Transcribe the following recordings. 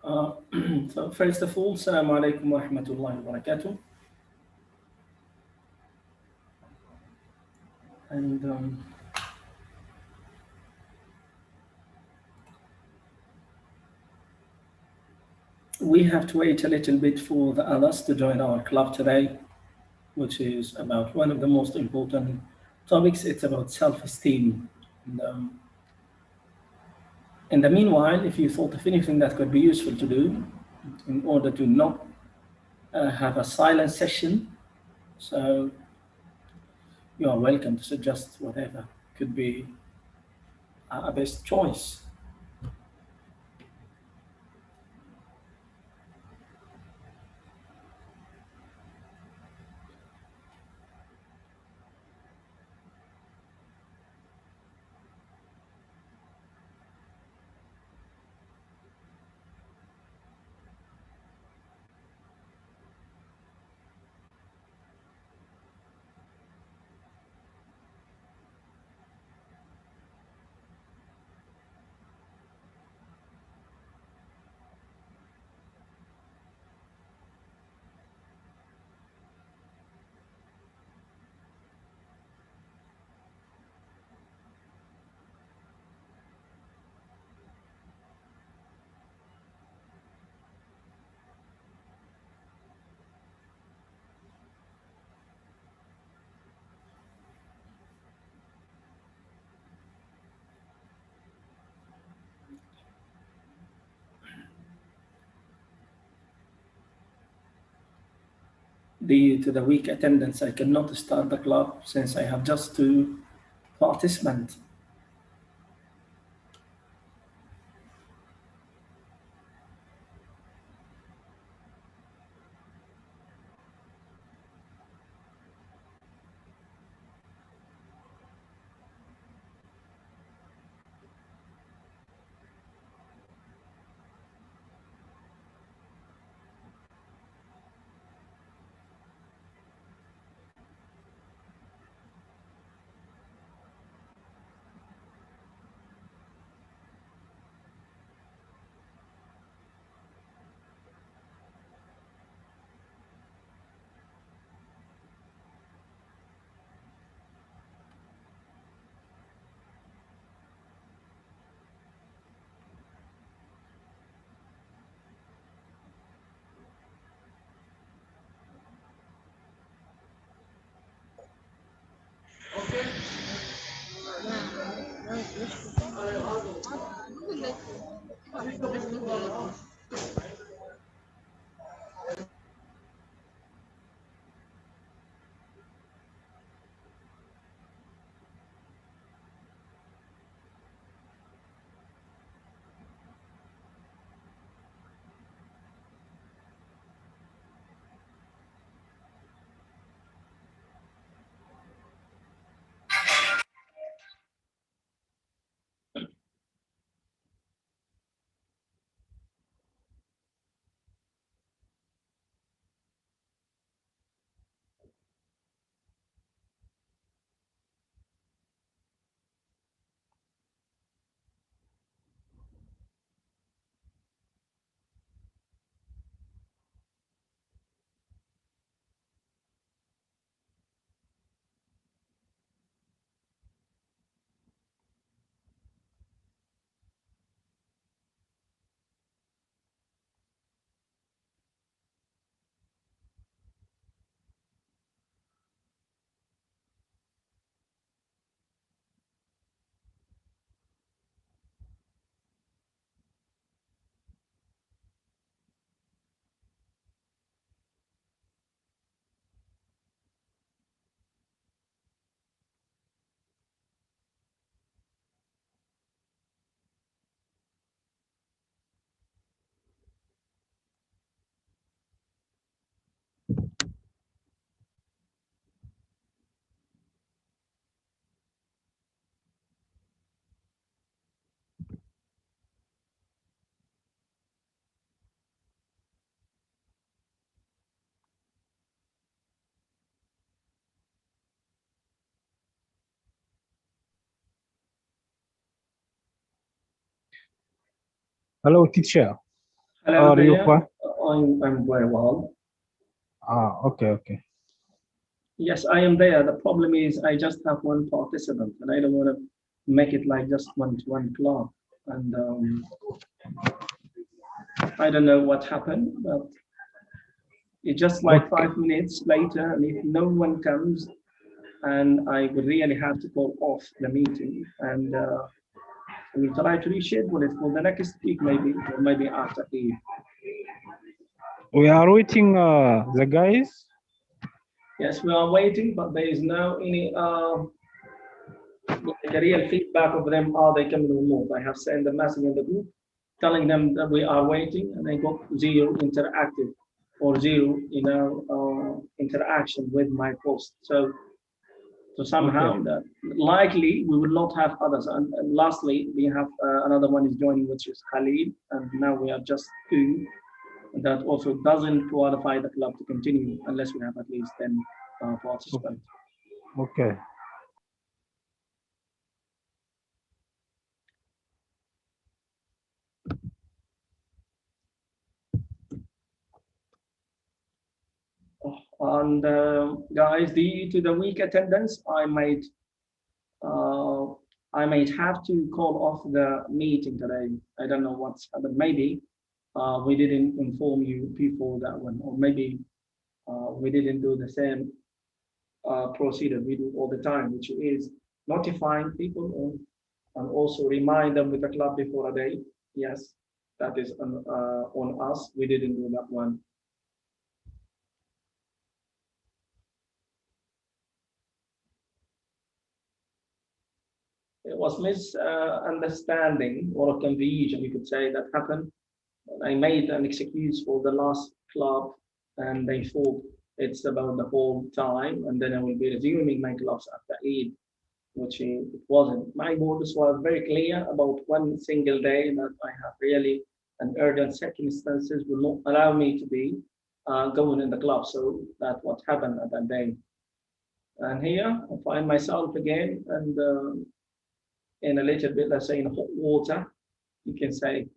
Uh, so first of all, Assalamu alaikum wa rahmatullahi wa barakatuh. And we have to wait a little bit for the others to join our club today, which is about one of the most important topics. It's about self-esteem. And, in the meanwhile, if you thought of anything that could be useful to do in order to not have a silent session, so you are welcome to suggest whatever could be a best choice. Due to the weak attendance, I cannot start the club since I have just two participants. Hello, teacher. Hello How are you? there. Fine? I'm very well. Okay, okay. Yes, I am there. The problem is I just have one participant, and I don't want to make it like just one club. And I don't know what happened, but it's just like Okay, 5 minutes later, and if no one comes, and I would really have to call off the meeting, and we'll try to reschedule it for the next week, maybe, or maybe after Eid. we are waiting the guys. Yes, we are waiting, but there is no any like a real feedback of them. Are they coming or not? I have sent a message in the group telling them that we are waiting, and I got zero interactive or zero, interaction with my post. So Okay, somehow that likely we will not have others. And lastly, we have another one is joining, which is Khalid, and now we are just two. That also doesn't qualify the club to continue unless we have at least 10 participants. okay. And guys, due to the weak attendance, uh, I might have to call off the meeting today. I don't know what's happened. Maybe we didn't inform you before that one, or maybe we didn't do the same procedure we do all the time, which is notifying people and also remind them with the club before a day. Yes, that is on us. We didn't do that one. It was misunderstanding or a confusion, you could say, that happened. I made an excuse for the last club, and they thought it's about the whole time, and then I will be resuming my clubs after Eid, which it wasn't. My orders were very clear about one single day that I have really an urgent circumstances will not allow me to be going in the club. So that's what happened at that day. And here I find myself again, and in a little bit, let's say, in hot water, you can say.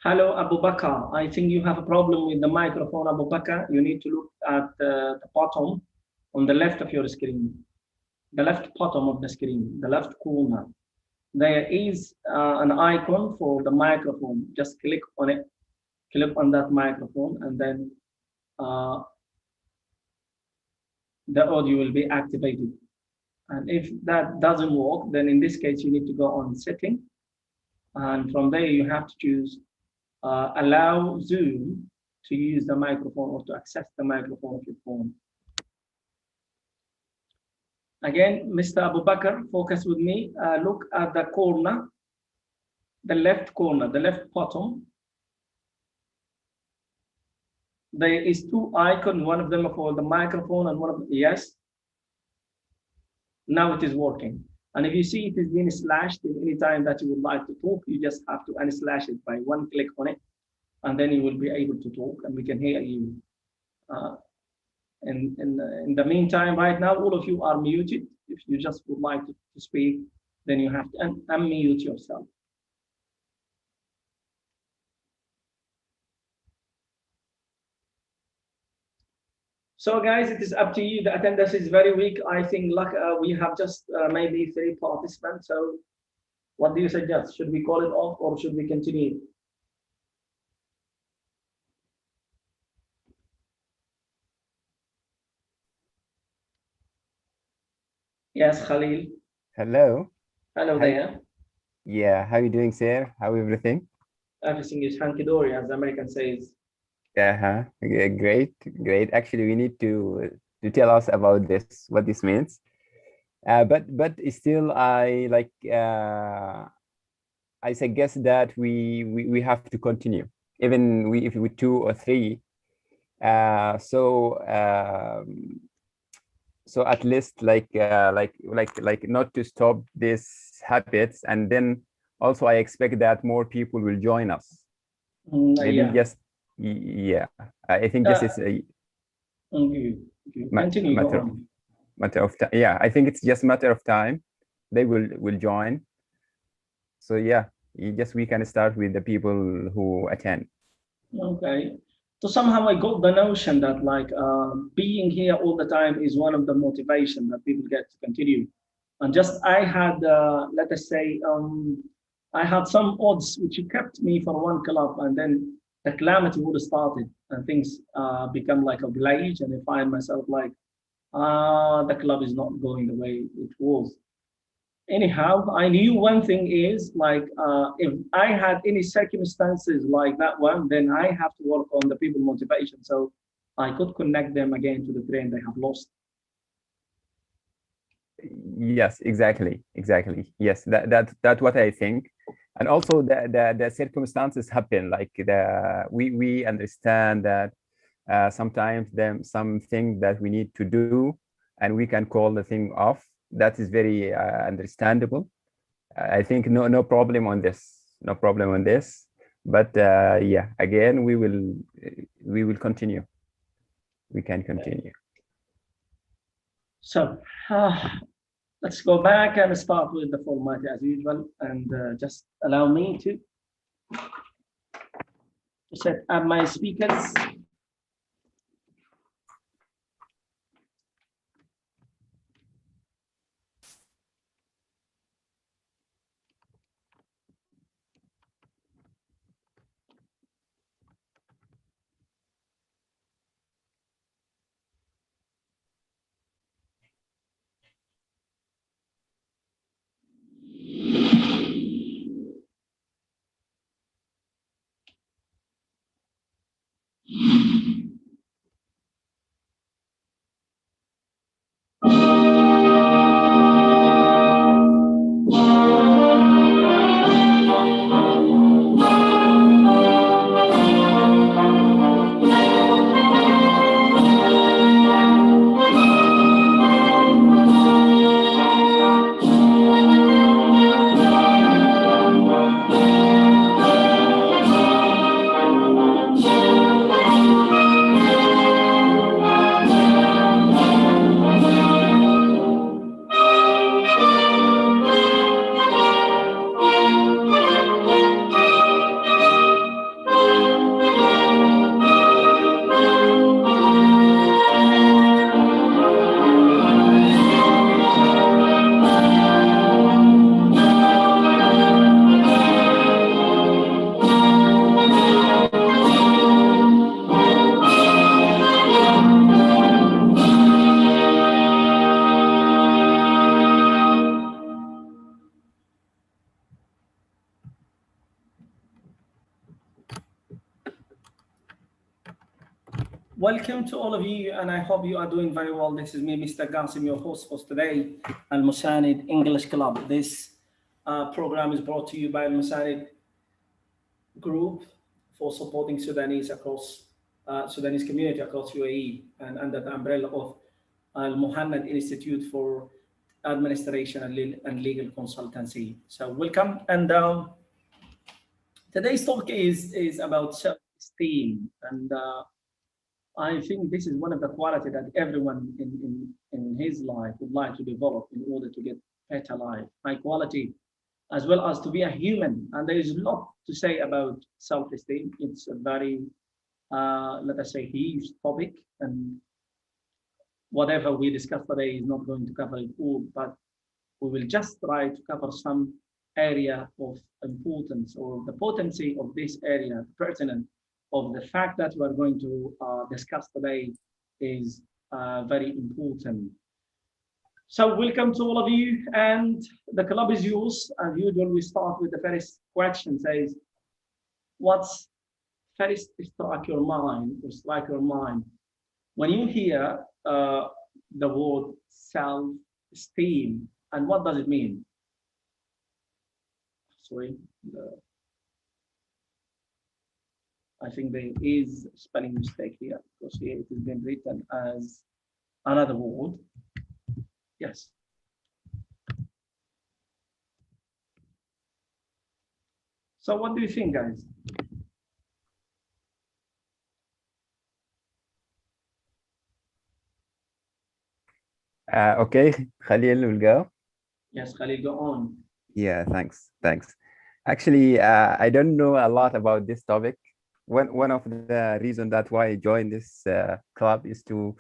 Hello, Abu Bakr. I think you have a problem with the microphone, Abu Bakr. You need to look at the bottom on the left of your screen, the left bottom of the screen, the left corner. There is an icon for the microphone. Just click on it, click on that microphone, and then uh, the audio will be activated. And if that doesn't work, then in this case, you need to go on setting. And from there, you have to choose allow Zoom to use the microphone or to access the microphone of your phone. Again, Mr. Abu Bakr, focus with me. Look at the corner, the left corner, the left bottom. There is two icons, one of them for the microphone and one of yes. Now it is working. And if you see it is being slashed in any time that you would like to talk, you just have to unslash it by one click on it, and then you will be able to talk and we can hear you. In the meantime, right now, all of you are muted. If you just would like to speak, then you have to unmute yourself. So guys, it is up to you. The attendance is very weak. I think we have just maybe 3 participants. So what do you suggest? Should we call it off or should we continue? Yes, Khalil. Hello. Hello How, there. yeah, how you doing, sir? How everything? Everything is hunky-dory, as the American says. Yeah, great, great. Actually, we need to to tell us about this, what this means. But still, I like I suggest that we have to continue, even if we 2 or 3. So at least like not to stop these habits, and then also I expect that more people will join us. Maybe Yeah. just yeah. I think this is a Continue, go on. matter of time. Yeah, I think it's just matter of time. They will join. So yeah, we can start with the people who attend. Okay. So somehow I got the notion that like being here all the time is one of the motivation that people get to continue. And just I had, let us say, I had some odds which kept me for one club, and then the calamity would have started and things become like a village, and I find myself like, the club is not going the way it was. Anyhow, I knew one thing is like, if I had any circumstances like that one, then I have to work on the people motivation, so I could connect them again to the train they have lost. Yes, exactly. Yes, that's what I think. And also the circumstances happen, like we understand that sometimes something that we need to do, and we can call the thing off. That is very understandable. I think no problem on this. No problem on this. But yeah, again, we will continue. We can continue. So let's go back and start with the format as usual, and just allow me to set up my speakers. Welcome to all of you, and I hope you are doing very well. This is me, Mr. Qasim, your host for today, Al Musanid English Club. This program is brought to you by Al Musanid Group for supporting Sudanese community across UAE, and under the umbrella of Al Muhannad Institute for Administration and Legal Consultancy. So welcome, and today's talk is about self-esteem, and I think this is one of the qualities that everyone in his life would like to develop in order to get better life, high quality, as well as to be a human. And there is a lot to say about self-esteem. It's a very, let us say, huge topic, and whatever we discuss today is not going to cover it all, but we will just try to cover some area of importance, or the potency of this area, pertinent of the fact that we are going to discuss today is very important. So welcome to all of you, and the club is yours. As usual, we start with the first question, says, what's first strike your mind when you hear the word self-esteem, and what does it mean? Sorry, I think there is a spelling mistake here, because here it has been written as another word. Yes. So what do you think, guys? Okay, Khalil will go. Yes, Khalil, go on. Yeah, thanks. Actually, I don't know a lot about this topic. One of the reasons that why I joined this club is to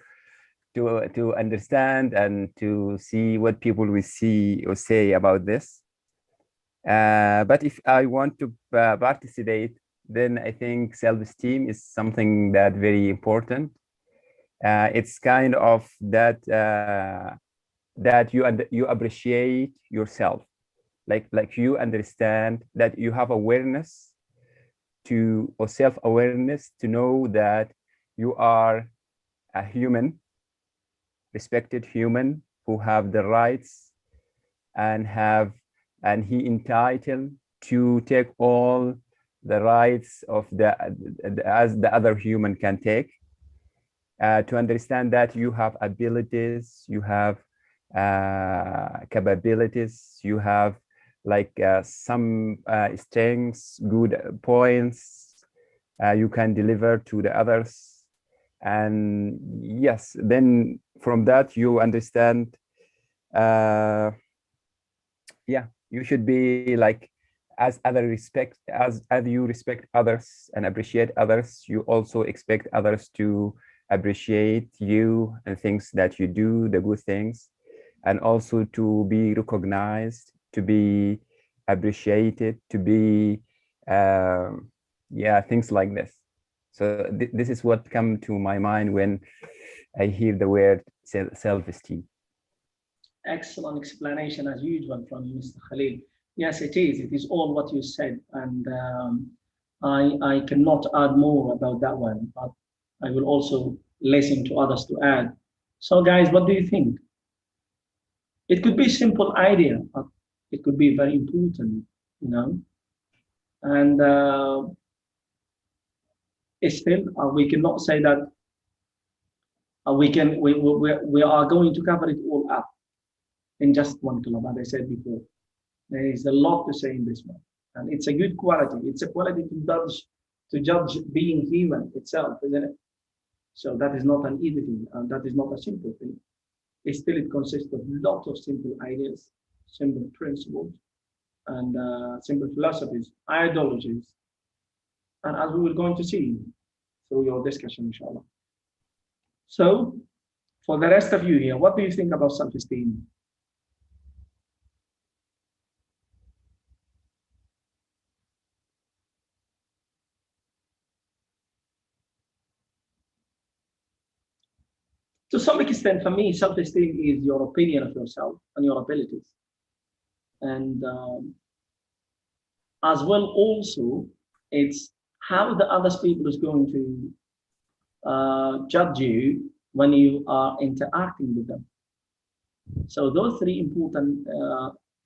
understand and to see what people will see or say about this. But if I want to participate, then I think self-esteem is something that very important. It's kind of that that you appreciate yourself, like you understand that you have awareness or self-awareness to know that you are a human, respected human who have the rights and he entitled to take all the rights of as the other human can take. To understand that you have abilities, you have capabilities, you have like some strengths, good points you can deliver to the others. And yes, then from that you understand, yeah, you should be like, as you respect others and appreciate others, you also expect others to appreciate you and things that you do, the good things, and also to be recognized, to be appreciated, to be yeah, things like this. So this is what come to my mind when I hear the word self-esteem. Excellent explanation as usual from Mr. Khalil. Yes, it is. It is all what you said, and I cannot add more about that one, but I will also listen to others to add. So, guys, what do you think? It could be a simple idea, but it could be very important, you know. And still, we cannot say that we are going to cover it all up in just one club, as I said before. There is a lot to say in this one, and it's a good quality. It's a quality to judge being human itself, isn't it? So that is not an easy thing, and that is not a simple thing. It consists of lots of simple ideas, simple principles, and simple philosophies, ideologies, and as we were going to see through your discussion, inshallah. So, for the rest of you here, what do you think about self-esteem? To some extent, for me, self-esteem is your opinion of yourself and your abilities. And as well, also, it's how the other people is going to judge you when you are interacting with them. So those three important,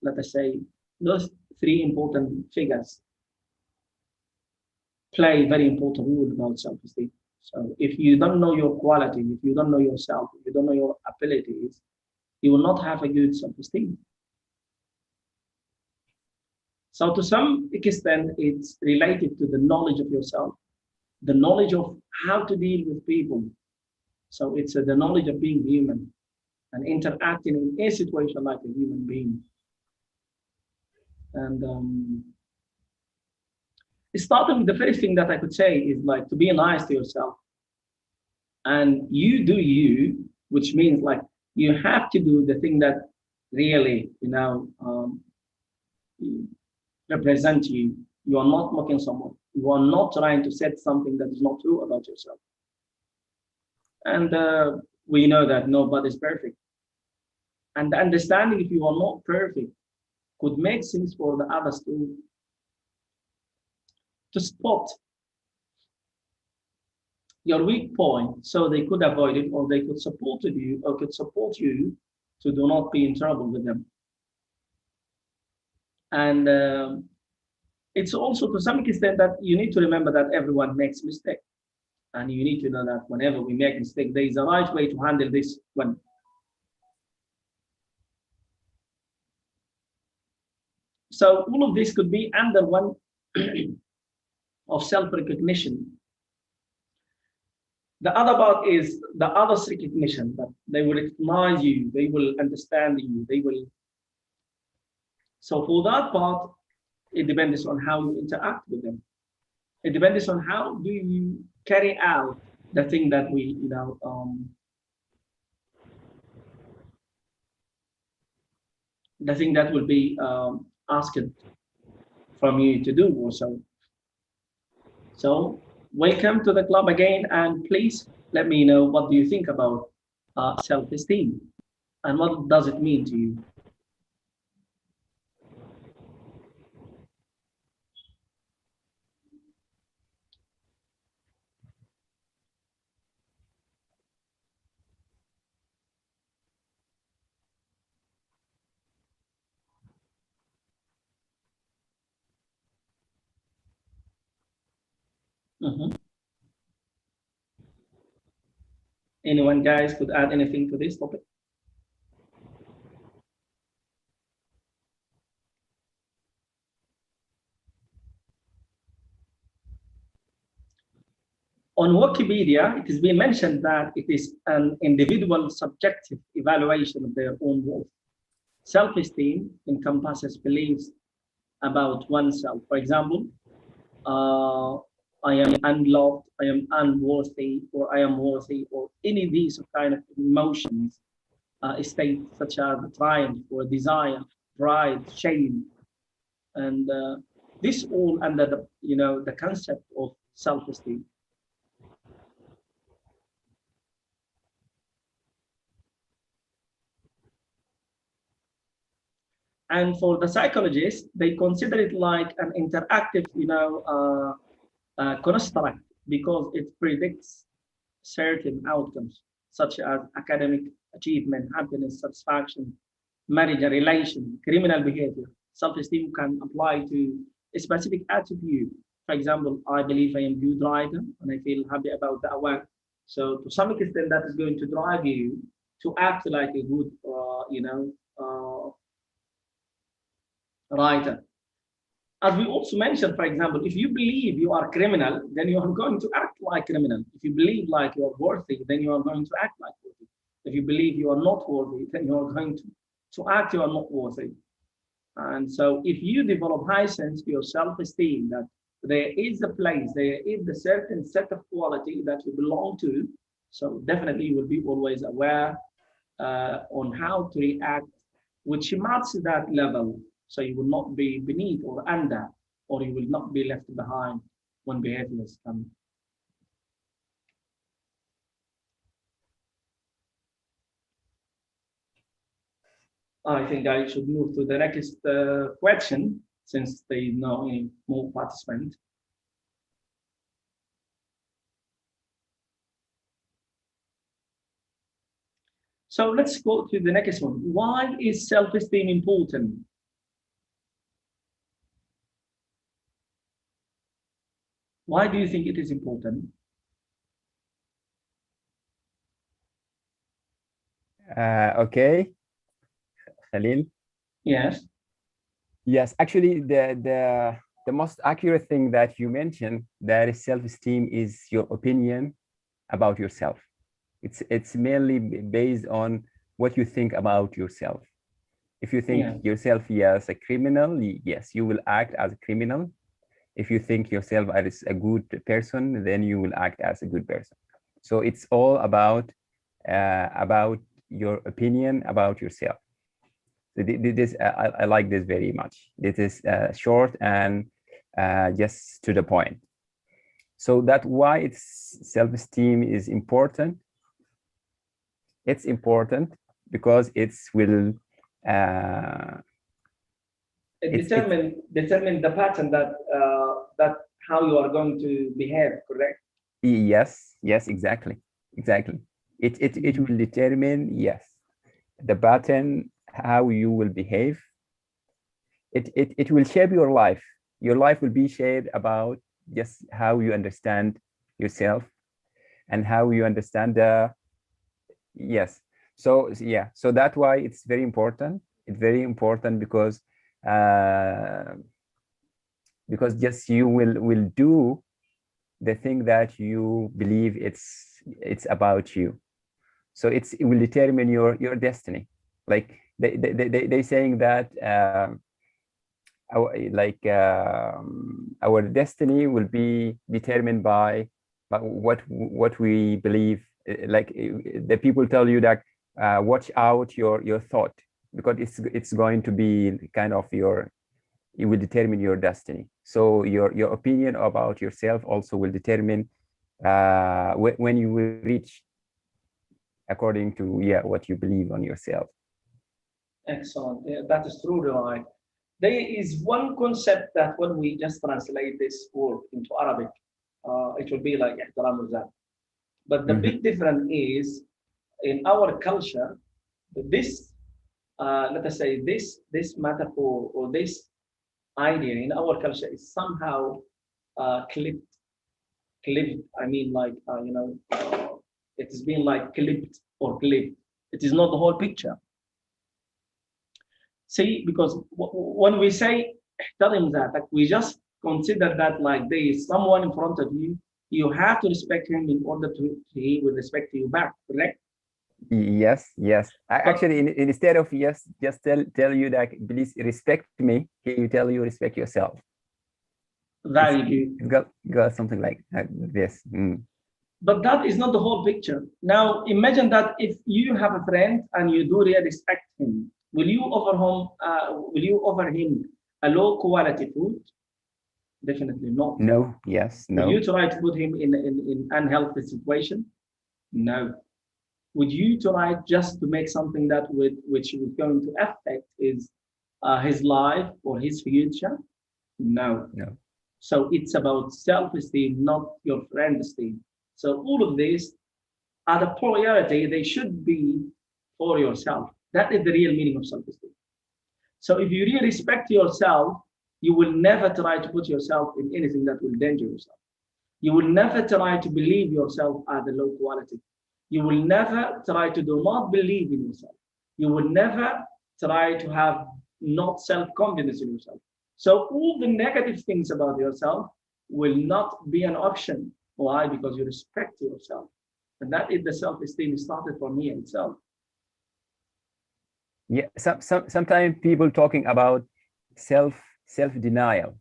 let us say, those three important figures play a very important role about self-esteem. So if you don't know your quality, if you don't know yourself, if you don't know your abilities, you will not have a good self-esteem. So to some extent, it's related to the knowledge of yourself, the knowledge of how to deal with people. So it's the knowledge of being human and interacting in a situation like a human being. And starting with the first thing that I could say is like to be nice to yourself. And you do you, which means like you have to do the thing that really, represent you. You are not mocking someone. You are not trying to say something that is not true about yourself. And we know that nobody is perfect. And the understanding if you are not perfect could make sense for the others to spot your weak point, so they could avoid it, or they could support you, or could support you to do not be in trouble with them. And it's also to some extent that you need to remember that everyone makes mistakes. And you need to know that whenever we make mistake, there is a right way to handle this one. So all of this could be under one of self-recognition. The other part is the others' recognition, that they will recognize you, they will understand you, they will. So for that part, it depends on how you interact with them. It depends on how do you carry out the thing that we, the thing that will be asked from you to do also. So welcome to the club again, and please let me know what do you think about self-esteem and what does it mean to you. Anyone, guys, could add anything to this topic? On Wikipedia, it has been mentioned that it is an individual subjective evaluation of their own worth. Self-esteem encompasses beliefs about oneself. For example, I am unloved, I am unworthy, or I am worthy, or any of these kind of emotions, states such as triumph or desire, pride, shame, and this all under the concept of self-esteem. And for the psychologists, they consider it like an interactive, construct, because it predicts certain outcomes such as academic achievement, happiness, satisfaction, marriage, a relation, criminal behavior. Self-esteem can apply to a specific attribute. For example, I believe I am a good writer and I feel happy about that work. So to some extent, that is going to drive you to act like a good, writer. As we also mentioned, for example, if you believe you are criminal, then you are going to act like criminal. If you believe like you are worthy, then you are going to act like worthy. If you believe you are not worthy, then you are going to act you are not worthy. And so if you develop high sense of your self-esteem, that there is a place, there is a certain set of quality that you belong to, so definitely you will be always aware on how to react, which matches that level. So you will not be beneath or under, or you will not be left behind when behaviors come. I think I should move to the next question, since there is no any more participants. So let's go to the next one. Why is self-esteem important? Why do you think it is important? Okay, Khalil. Yes. Yes, actually, the most accurate thing that you mentioned, that is self-esteem, is your opinion about yourself. It's mainly based on what you think about yourself. If you think yourself as a criminal, yes, you will act as a criminal. If you think yourself as a good person, then you will act as a good person. So it's all about your opinion about yourself. This I like this very much. This is short and just to the point. So that's why it's self-esteem is important. It's important because it will determine the pattern that how you are going to behave, correct? Yes, yes, exactly, exactly. It will determine, yes, the pattern, how you will behave. It will shape your life. Your life will be shaped about just how you understand yourself and how you understand the, yes. So yeah, so that's why it's very important. It's very important uh, because just you will do the thing that you believe it's about you. So it will determine your destiny. Like they saying that our destiny will be determined by what we believe. Like the people tell you that watch out your thought, because it's going to be kind of it will determine your destiny. So your opinion about yourself also will determine when you will reach according to, yeah, what you believe on yourself. Excellent. Yeah, that is truly right. There is one concept that when we just translate this word into Arabic, it will be like احترام الذات. But the big difference is in our culture, this, let us say, this metaphor or this idea in our culture is somehow clipped. I mean, like, it has been like clipped or clipped. It is not the whole picture. See, because when we say احترم ذاتك, we just consider that like there is someone in front of you. You have to respect him in order to he will respect you back, correct? Yes, yes. But Actually, instead of yes, just tell you that please respect me, he tell you respect yourself. very good. It's got something like this. But that is not the whole picture. Now imagine that if you have a friend and you do really respect him, will you offer him a low quality food? Definitely not. No, yes, Will no. you try to put him in unhealthy situation? No. Would you try just to make something that which is going to affect his life or his future? No. No. So it's about self-esteem, not your friend esteem. So all of these are the priority. They should be for yourself. That is the real meaning of self-esteem. So if you really respect yourself, you will never try to put yourself in anything that will danger yourself. You will never try to believe yourself at the low quality. You will never try to do not believe in yourself. You will never try to have not self-confidence in yourself. So all the negative things about yourself will not be an option. Why? Because you respect yourself. And that is the self-esteem started for me itself. Yeah, sometimes people talking about self-denial.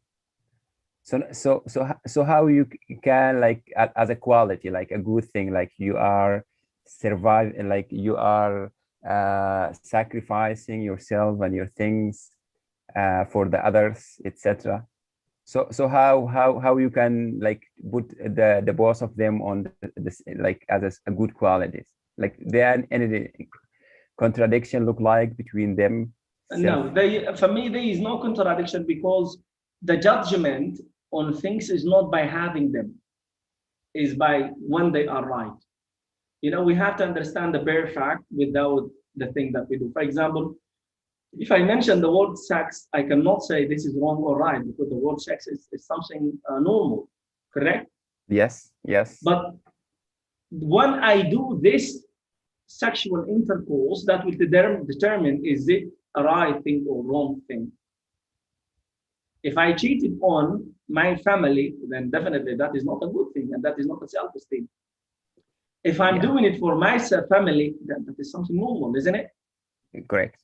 So how you can, like, as a quality, like a good thing, like you are surviving, like you are sacrificing yourself and your things for the others, etc. So how you can, like, put the both of them on this, like, as a good qualities, like there any contradiction look like between them? No, for me, there is no contradiction because the judgment on things is not by having them, is by when they are right. We have to understand the bare fact without the thing that we do. For example, if I mention the word sex, I cannot say this is wrong or right because the word sex is something normal, correct? Yes, yes. But when I do this sexual intercourse, that will determine is it a right thing or wrong thing. If I cheated on my family, then definitely that is not a good thing and that is not a self-esteem. If I'm doing it for my family, then that is something normal, isn't it? Correct.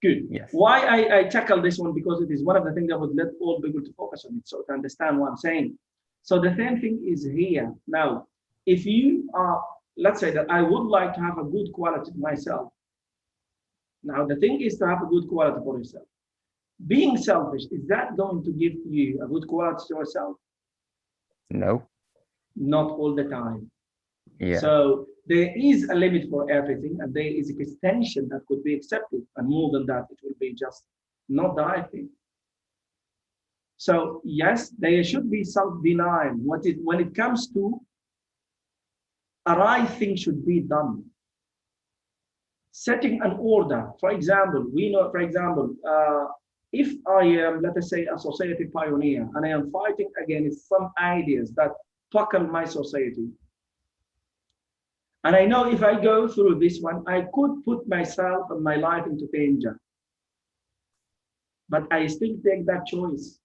Good. Yes. Why I tackle this one? Because it is one of the things I would let all people to focus on it, so to understand what I'm saying. So the same thing is here. Now, if you are, let's say that I would like to have a good quality to myself. Now, the thing is to have a good quality for yourself. Being selfish, is that going to give you a good quality to yourself? No. Not all the time. Yeah. So there is a limit for everything, and there is a extension that could be accepted, and more than that, it will be just not the right thing. So yes, there should be self-denial when it comes to a right thing should be done. Setting an order. For example, we know, for example, if I am, let us say, a society pioneer, and I am fighting against some ideas that tackle my society, and I know if I go through this one, I could put myself and my life into danger. But I still take that choice.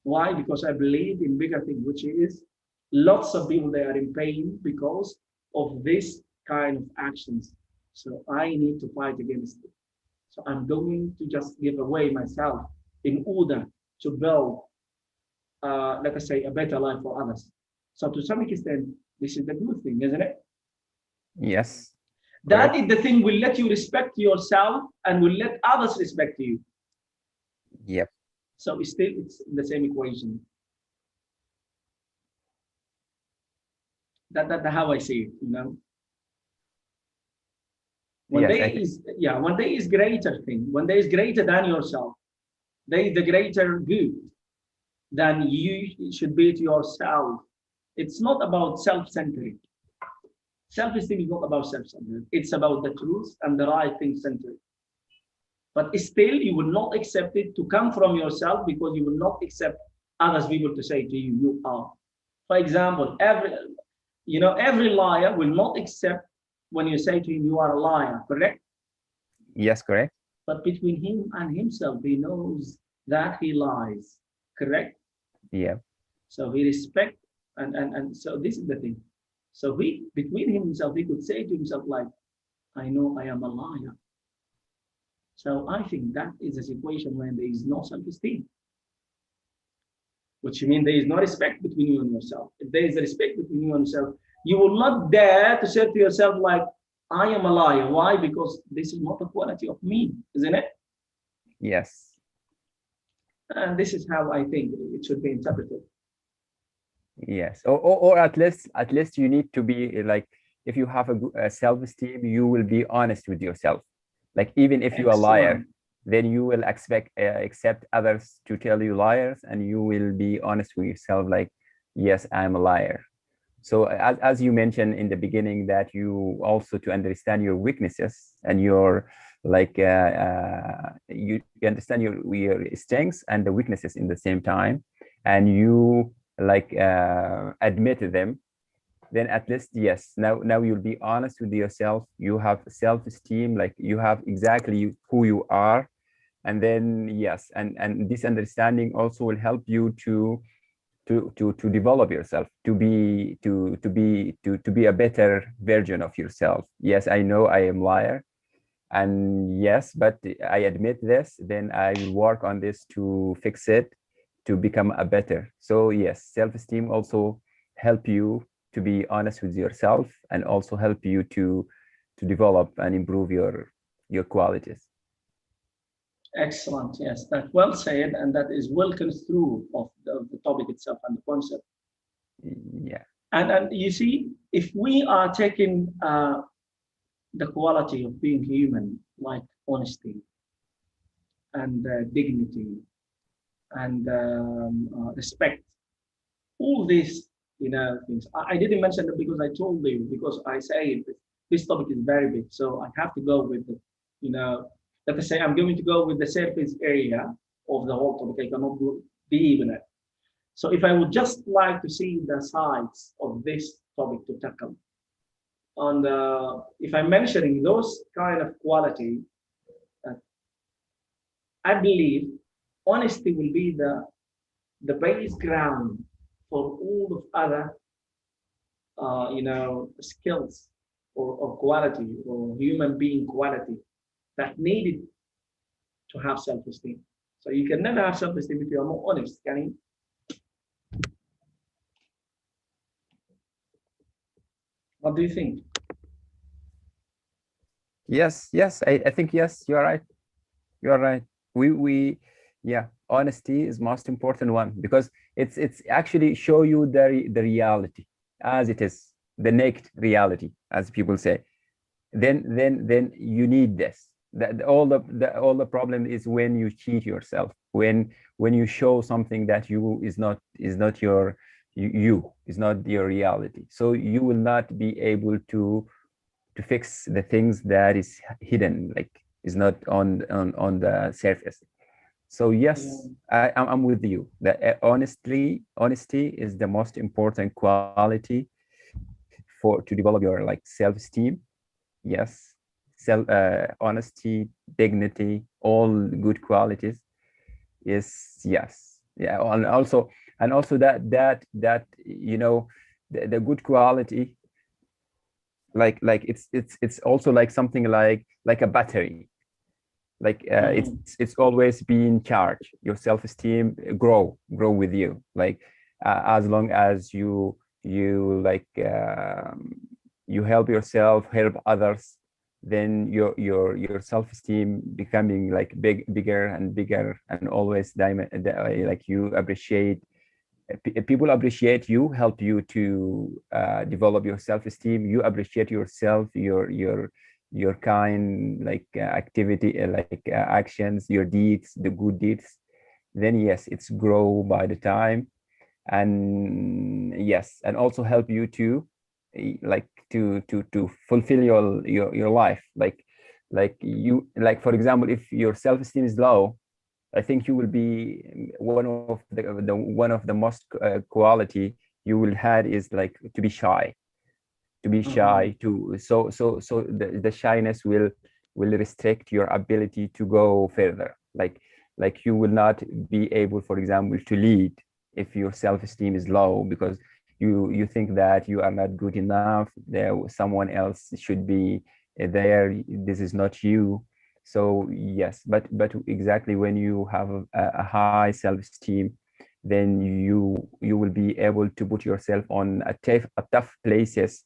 Why? Because I believe in bigger thing, which is lots of people, they are in pain because of this kind of actions. So I need to fight against it. So I'm going to just give away myself in order to build, let us say, a better life for others. So to some extent, this is the good thing, isn't it? Yes. That Correct. is the thing will let you respect yourself and will let others respect you. Yep. So still, it's the same equation. That's how I see it, you know. One Yes, day is, yeah, one day is greater thing. One day is greater than yourself. They the greater good than you should be to yourself. It's not about self-centered. Self-esteem is not about self-centered. It's about the truth and the right thing centered. But still, you will not accept it to come from yourself because you will not accept others people to say to you, you are. For example, every liar will not accept when you say to him, you are a liar, correct? Yes, correct. But between him and himself, he knows that he lies, correct? Yeah. So he respects, and so this is the thing. So between himself, he could say to himself, like, I know I am a liar. So I think that is a situation when there is no self-esteem, which means there is no respect between you and yourself. If there is a respect between you and yourself, you will not dare to say to yourself, like, I am a liar. Why? Because this is not a quality of me, isn't it? Yes. And this is how I think it should be interpreted. Yes. Or at least you need to be like, if you have a self-esteem, you will be honest with yourself. Like, even if you're a liar, then you will accept others to tell you liars, and you will be honest with yourself, like, yes, I'm a liar. So as you mentioned in the beginning, that you also to understand your weaknesses and your like you understand your strengths and the weaknesses in the same time, and you like admit them, then at least, yes, now you'll be honest with yourself. You have self-esteem, like you have exactly who you are. And then, yes, and this understanding also will help you to develop yourself, to be a better version of yourself. Yes, I know I am liar, and yes, but I admit this, then I will work on this to fix it, to become a better. So yes, self-esteem also help you to be honest with yourself, and also help you to develop and improve your qualities. Excellent. Yes, that's well said, and that is well construed of the topic itself and the concept. Yeah. And you see, if we are taking the quality of being human, like honesty and dignity and respect, all these things. I didn't mention them because I told you, because I say this topic is very big, so I have to go with the, let us say I'm going to go with the surface area of the whole topic. I cannot go deep in it. So if I would just like to see the sides of this topic to tackle, and if I'm mentioning those kind of quality, I believe honesty will be the base ground for all of other skills or quality or human being quality that needed to have self-esteem. So you can never have self-esteem if you are more honest, can you? What do you think? Yes, I think yes, you're right. You're right. Yeah, honesty is most important one, because it's actually show you the reality as it is, the naked reality, as people say. Then you need this. That all the problem is when you cheat yourself, when you show something that is not you is not your reality. So you will not be able to fix the things that is hidden, like is not on the surface. So yes, I'm with you. That honesty is the most important quality to develop your like self-esteem. Yes, honesty, dignity, all good qualities is yes. Yeah, and also that you know the good quality, like it's also like something like a battery, like it's always being charged. Your self-esteem grow with you, like as long as you like you help yourself, help others, then your self-esteem becoming like bigger and bigger, and always diamond, like you appreciate people appreciate you, help you to develop your self-esteem. You appreciate yourself, your kind like activity, like actions, your deeds, the good deeds. Then yes, it's grow by the time, and yes, and also help you to like to fulfill your life. Like you, like for example, if your self-esteem is low, I think you will be one of the most quality you will had is like to be shy, to so the shyness will restrict your ability to go further. Like you will not be able, for example, to lead if your self-esteem is low, because you think that you are not good enough, there someone else should be there, this is not you. So yes, but exactly when you have a high self-esteem, then you will be able to put yourself on a tough places,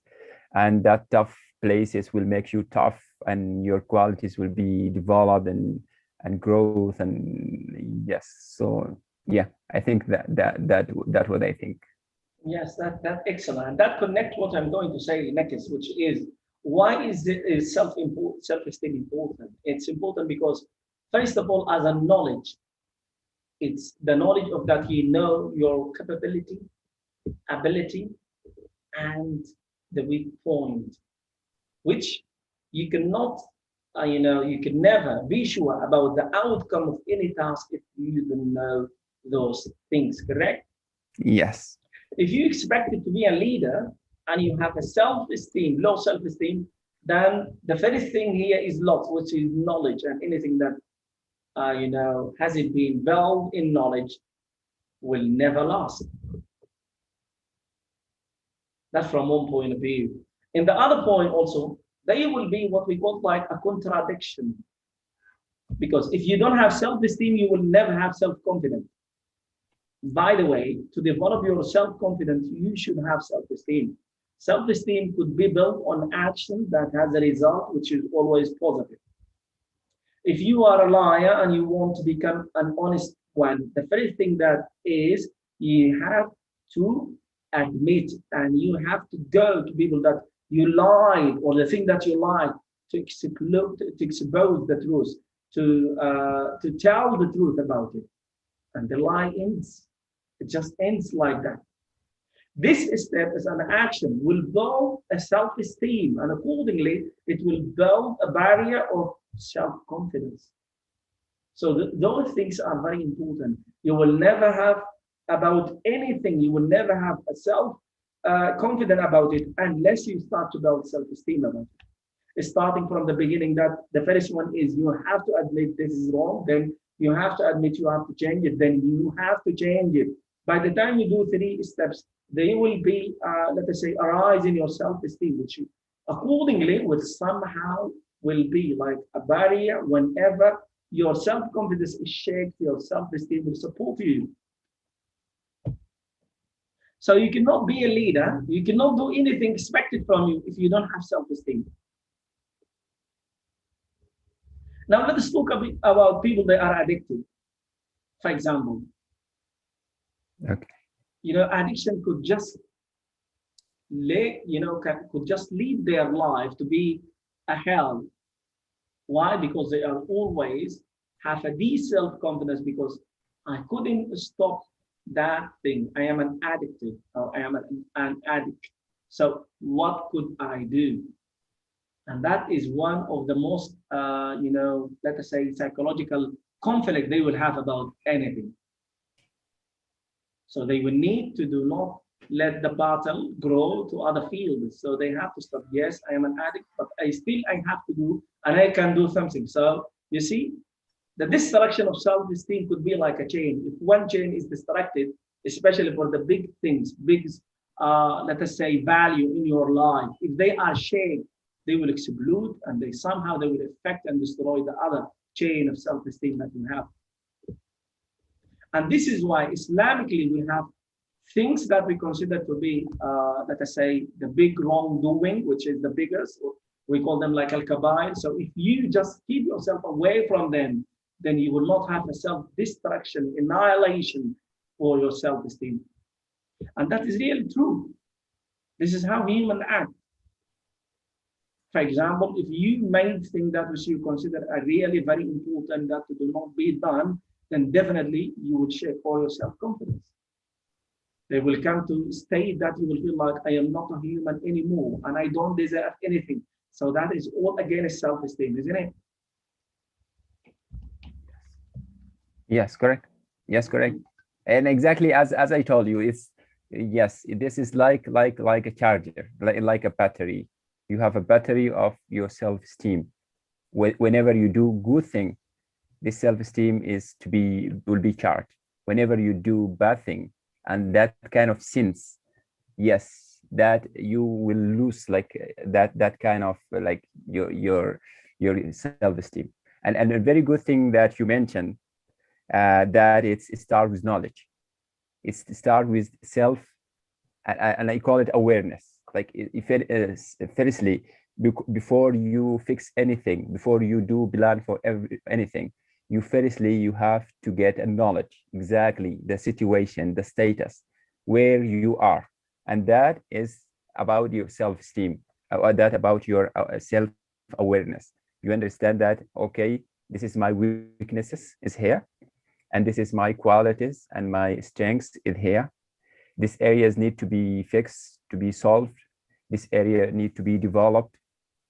and that tough places will make you tough, and your qualities will be developed and growth, and yes. So yeah, I think that what I think. Yes, that excellent. That connect what I'm going to say next, which is why is self-esteem important? It's important because first of all, as a knowledge, it's the knowledge of that you know your capability, ability, and the weak point, which you cannot, you can never be sure about the outcome of any task if you don't know those things, correct? Yes. If you expect it to be a leader and you have a self-esteem, low self-esteem, then the first thing here is lost, which is knowledge, and anything that hasn't been built in knowledge will never last. That's from one point of view. In the other point also, there will be what we call like a contradiction. Because if you don't have self-esteem, you will never have self-confidence. By the way, to develop your self-confidence, you should have self-esteem. Self-esteem could be built on action that has a result which is always positive. If you are a liar and you want to become an honest one, the first thing that is you have to admit, and you have to go to people that you lied, or the thing that you lied, to expose the truth, to tell the truth about it, and the lie ends. It just ends like that. This step is an action will build a self-esteem, and accordingly, it will build a barrier of self-confidence. So those things are very important. You will never have about anything, you will never have a self-confident about it unless you start to build self-esteem about it. Starting from the beginning, that the first one is you have to admit this is wrong, then you have to admit you have to change it, then you have to change it. By the time you do 3 steps, they will be, let us say, a rise in your self-esteem, which accordingly will somehow will be like a barrier. Whenever your self-confidence is shaken, your self-esteem will support you. So you cannot be a leader, you cannot do anything expected from you if you don't have self-esteem. Now let us talk a bit about people that are addicted. For example, Okay. Addiction could just could just lead their life to be a hell. Why? Because they are always have a deep self-confidence, because I couldn't stop that thing. I am an addicted, or I am an addict. So what could I do? And that is one of the most, let us say, psychological conflict they will have about anything. So they will need to do not let the battle grow to other fields. So they have to stop. Yes, I am an addict, but I have to do, and I can do something. So you see, the destruction of self-esteem could be like a chain. If one chain is destructed, especially for the big things, big, let us say, value in your life, if they are shaken, they will explode, and they will affect and destroy the other chain of self-esteem that you have. And this is why Islamically we have things that we consider to be, let us say, the big wrongdoing, which is the biggest. We call them like al-kabair. So if you just keep yourself away from them, then you will not have a self-destruction, annihilation for your self-esteem. And that is really true. This is how humans act. For example, if you made things that which you consider are really very important that do not be done, then definitely you would shake for your self-confidence. They will come to a state that you will feel like, I am not a human anymore, and I don't deserve anything. So that is all against self-esteem, isn't it? Yes, correct. Yes, correct. And exactly as I told you, it's yes, this is like a charger, like a battery. You have a battery of your self-esteem. Whenever you do good thing, this self-esteem will be charged. Whenever you do bad thing and that kind of sins, yes, that you will lose like that kind of like your self-esteem. And a very good thing that you mentioned, that it starts with knowledge. It starts with self, and I call it awareness. Like if it is, firstly, before you fix anything, before you do plan for anything, you have to get a knowledge exactly the situation, the status, where you are, and that is about your self-esteem, or that about your self-awareness. You understand that, okay, this is my weaknesses is here, and this is my qualities and my strengths is here. These areas need to be fixed, to be solved. This area need to be developed,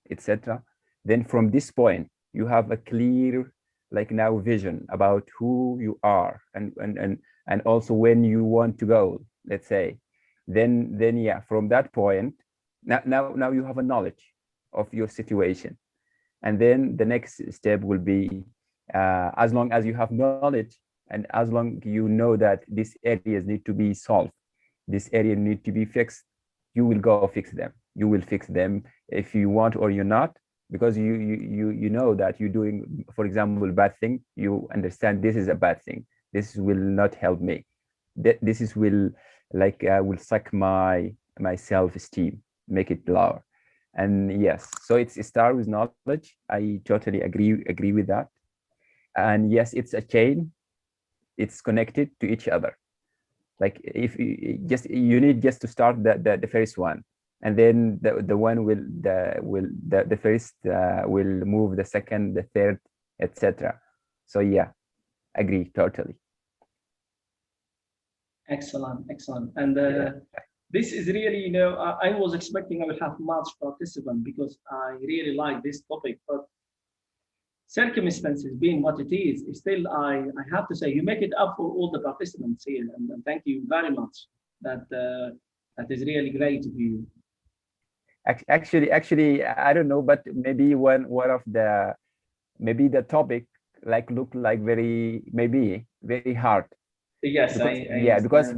etc. Then from this point, you have a clear, like now, vision about who you are, and also when you want to go, let's say. Then yeah, from that point, now you have a knowledge of your situation. And then the next step will be, as long as you have knowledge, and as long you know that these areas need to be solved, this area need to be fixed, you will go fix them. You will fix them if you want or you're not, because you know that you're doing, for example, bad thing. You understand this is a bad thing. This will not help me. This is will will suck my self-esteem, make it lower. And yes, so it starts with knowledge. I totally agree with that. And yes, it's a chain. It's connected to each other. Like if you need just to start the first one, and then the one the first will move the second, the third, etc. So yeah, agree totally. Excellent. And this is really, I was expecting I will have much participant because I really like this topic, but circumstances being what it is, still I have to say you make it up for all the participants here, and thank you very much. That is really great of you. Actually, I don't know, but maybe one of the the topic look like very hard. Yes, because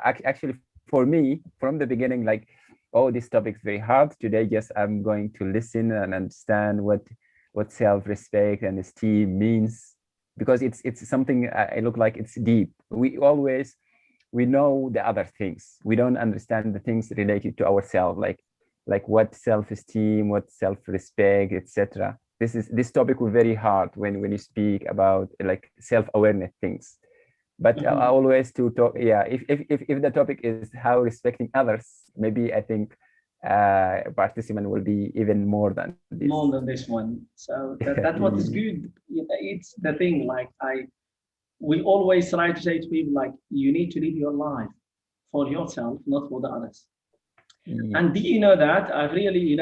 actually for me from the beginning, like, oh, this topic is very hard today. Yes, I'm going to listen and understand what self-respect and esteem means, because it's something I look like it's deep. We know the other things. We don't understand the things related to ourselves, like what self-esteem, what self-respect, etc. This topic was very hard when you speak about like self-awareness things. But always to talk, if the topic is how respecting others, maybe I think participant will be even more than this. More than this one. So that what is good. It's the thing, like we always try to say to people like, you need to live your life for yourself, not for the others. And do you know that I really,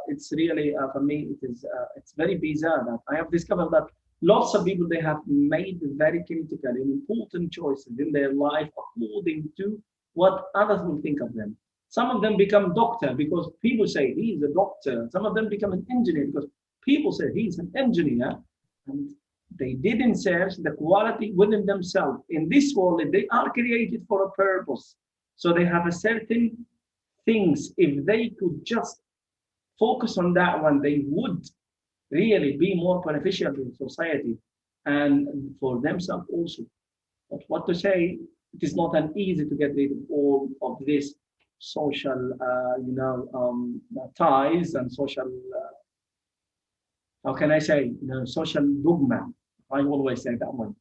it's really for me, it's very bizarre that I have discovered that lots of people, they have made very critical and important choices in their life according to what others will think of them. Some of them become doctor because people say he's a doctor. Some of them become an engineer because people say he's an engineer, and they didn't search the quality within themselves. In this world, they are created for a purpose. So they have a certain things. If they could just focus on that one, they would really be more beneficial to society and for themselves also. But what to say, it is not an easy to get rid of all of this social, ties and social, how can I say, social dogma. I always say that one.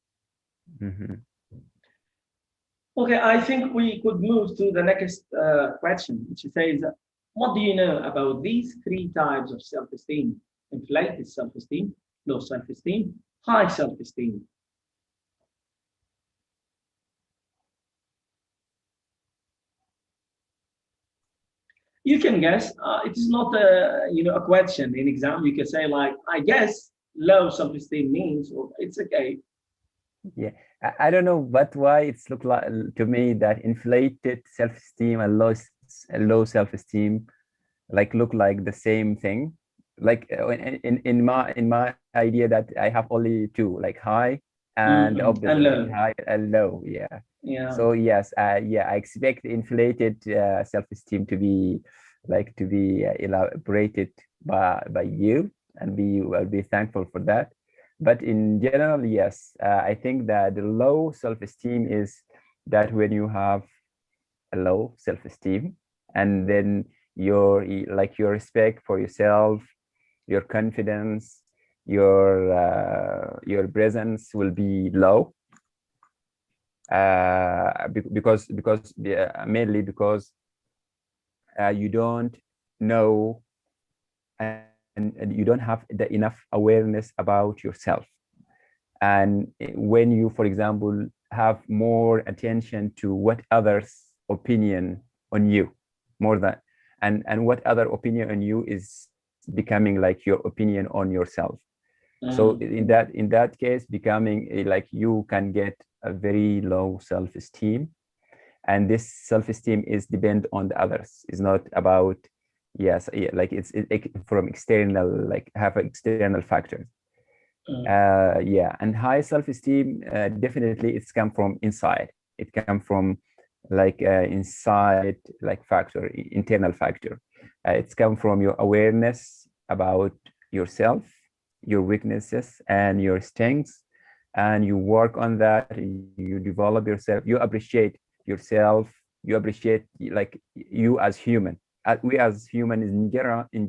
Okay, I think we could move to the next question, which says, what do you know about these 3 types of self-esteem? Inflated self-esteem, low self-esteem, high self-esteem. You can guess. It is not a question in exam. You can say like, I guess low self-esteem means, or it's okay. Yeah, I don't know, but why it's look like to me that inflated self-esteem and low self-esteem look like the same thing. Like in my idea that I have only 2, like high and obviously low. High and low. Yeah. Yeah. So yes, I expect inflated self-esteem to be elaborated by you, and I'll be thankful for that. But in general, yes, I think that the low self-esteem is that when you have a low self-esteem, and then your respect for yourself, your confidence, your presence will be low. Because mainly because you don't know and you don't have enough awareness about yourself. And when you, for example, have more attention to what others' opinion on you, more than and what other opinion on you is becoming like your opinion on yourself. So in that case, becoming you can get a very low self-esteem, and this self-esteem is depend on the others. It's not about it's from external, have external factors. And high self-esteem definitely it's come from inside. It come from inside factor, internal factor. It's come from your awareness about yourself, your weaknesses and your strengths, and you work on that. You develop yourself, you appreciate yourself, you appreciate you as human. We as human in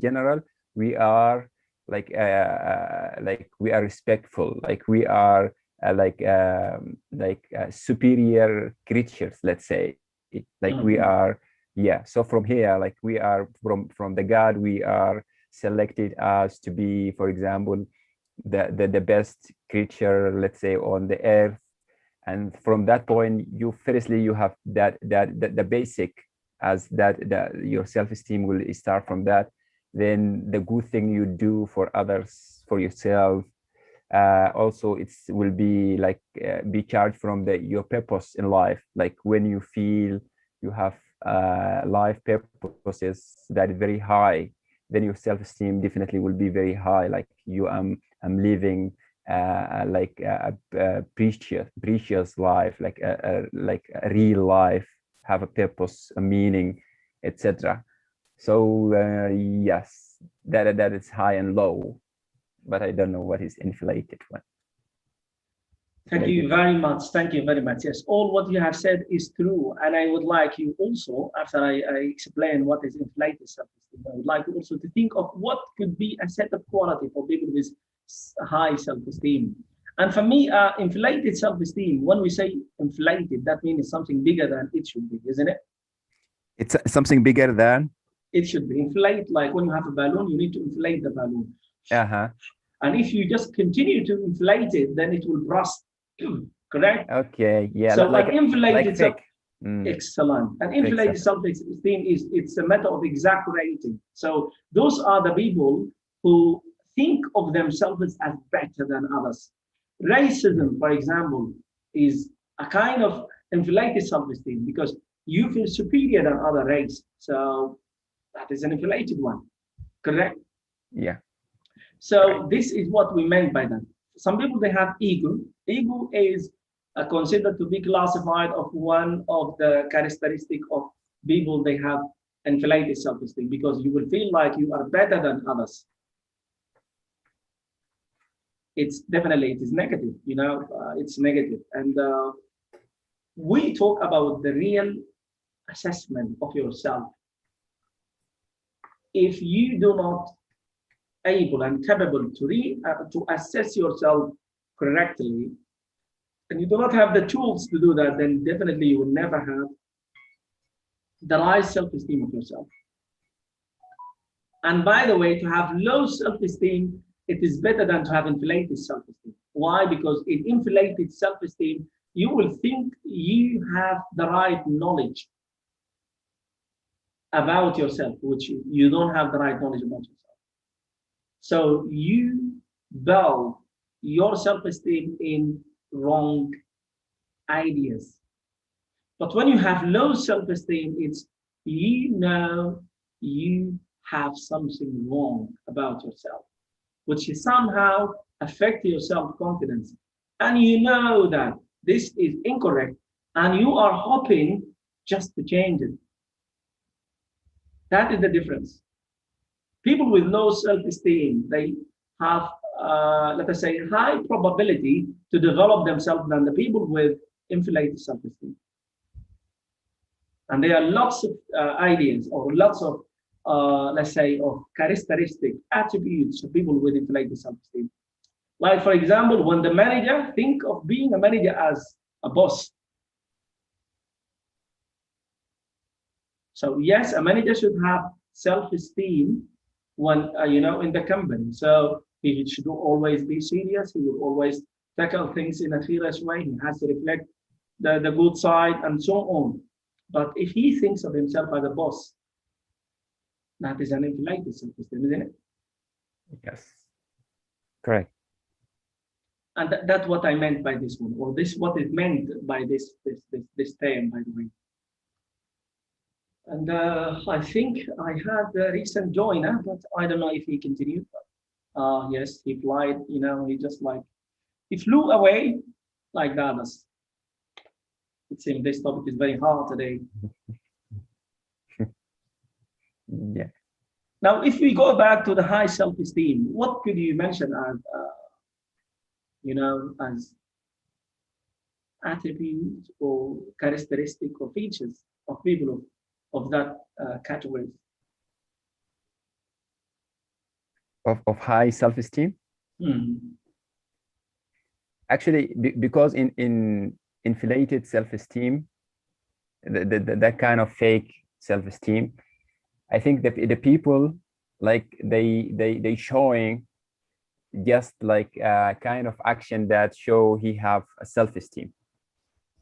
general we are we are respectful, we are superior creatures, let's say. We are, so from here, we are from the God, we are selected as to be, for example, the best creature, let's say, on the earth. And from that point, you have the basic, as that your self-esteem will start from that. Then the good thing you do for others, for yourself, also it will be be charged from your purpose in life. When you feel you have life purposes that is very high, then your self-esteem definitely will be very high. I'm living a precious life, a real life, have a purpose, a meaning, etc. So yes, that is high and low, but I don't know what is inflated one. Thank you very much. Thank you very much. Yes, all what you have said is true. And I would like you also, after I explain what is inflated self-esteem, I would like you also to think of what could be a set of quality for people with high self-esteem. And for me, inflated self-esteem, when we say inflated, that means it's something bigger than it should be, isn't it? It's something bigger than? It should be. Inflate, like when you have a balloon, you need to inflate the balloon. Uh-huh. And if you just continue to inflate it, then it will burst. correct? Okay, yeah, So like an inflated self, fake. Mm, excellent. An inflated self-esteem it's a matter of exaggerating. So those are the people who think of themselves as better than others. Racism, for example, is a kind of inflated self-esteem because you feel superior than other race. So that is an inflated one, correct? yeah, So this is what we meant by that. Some people, they have ego. Ego is considered to be classified of one of the characteristic of people. They have inflated self-esteem because you will feel like you are better than others. It's definitely, it is negative, it's negative. And we talk about the real assessment of yourself. If you do not able and capable to assess yourself correctly, and you do not have the tools to do that, then definitely you will never have the right self-esteem of yourself. And by the way, to have low self-esteem, it is better than to have inflated self-esteem. Why? Because in inflated self-esteem, you will think you have the right knowledge about yourself, which you don't have the right knowledge about yourself. So you build your self-esteem in wrong ideas. But when you have low self-esteem, it's you have something wrong about yourself, which is somehow affect your self-confidence. And you know that this is incorrect, and you are hoping just to change it. That is the difference. People with low self-esteem, they have, let us say, high probability to develop themselves than the people with inflated self-esteem. And there are lots of ideas or lots of, let's say, of characteristic attributes of people with inflated self-esteem. Like, for example, when the manager, think of being a manager as a boss. So yes, a manager should have self-esteem when, in the company. So he should always be serious. He will always tackle things in a serious way. He has to reflect the good side and so on. But if he thinks of himself as a boss, that is an inflated self-esteem, isn't it? yes, correct. And that's what I meant by this one, or this what is meant by this term, by the way. And I think I had a recent joiner, but I don't know if he continued. Yes, he flied, he just like, he flew away like the others. It seems this topic is very hard today. Yeah. Now, if we go back to the high self-esteem, what could you mention as, as attributes or characteristic or features of people of that category? Of high self-esteem? Actually, because in inflated self-esteem, that kind of fake self-esteem, I think that the people, like they showing just like a kind of action that show he have a self-esteem,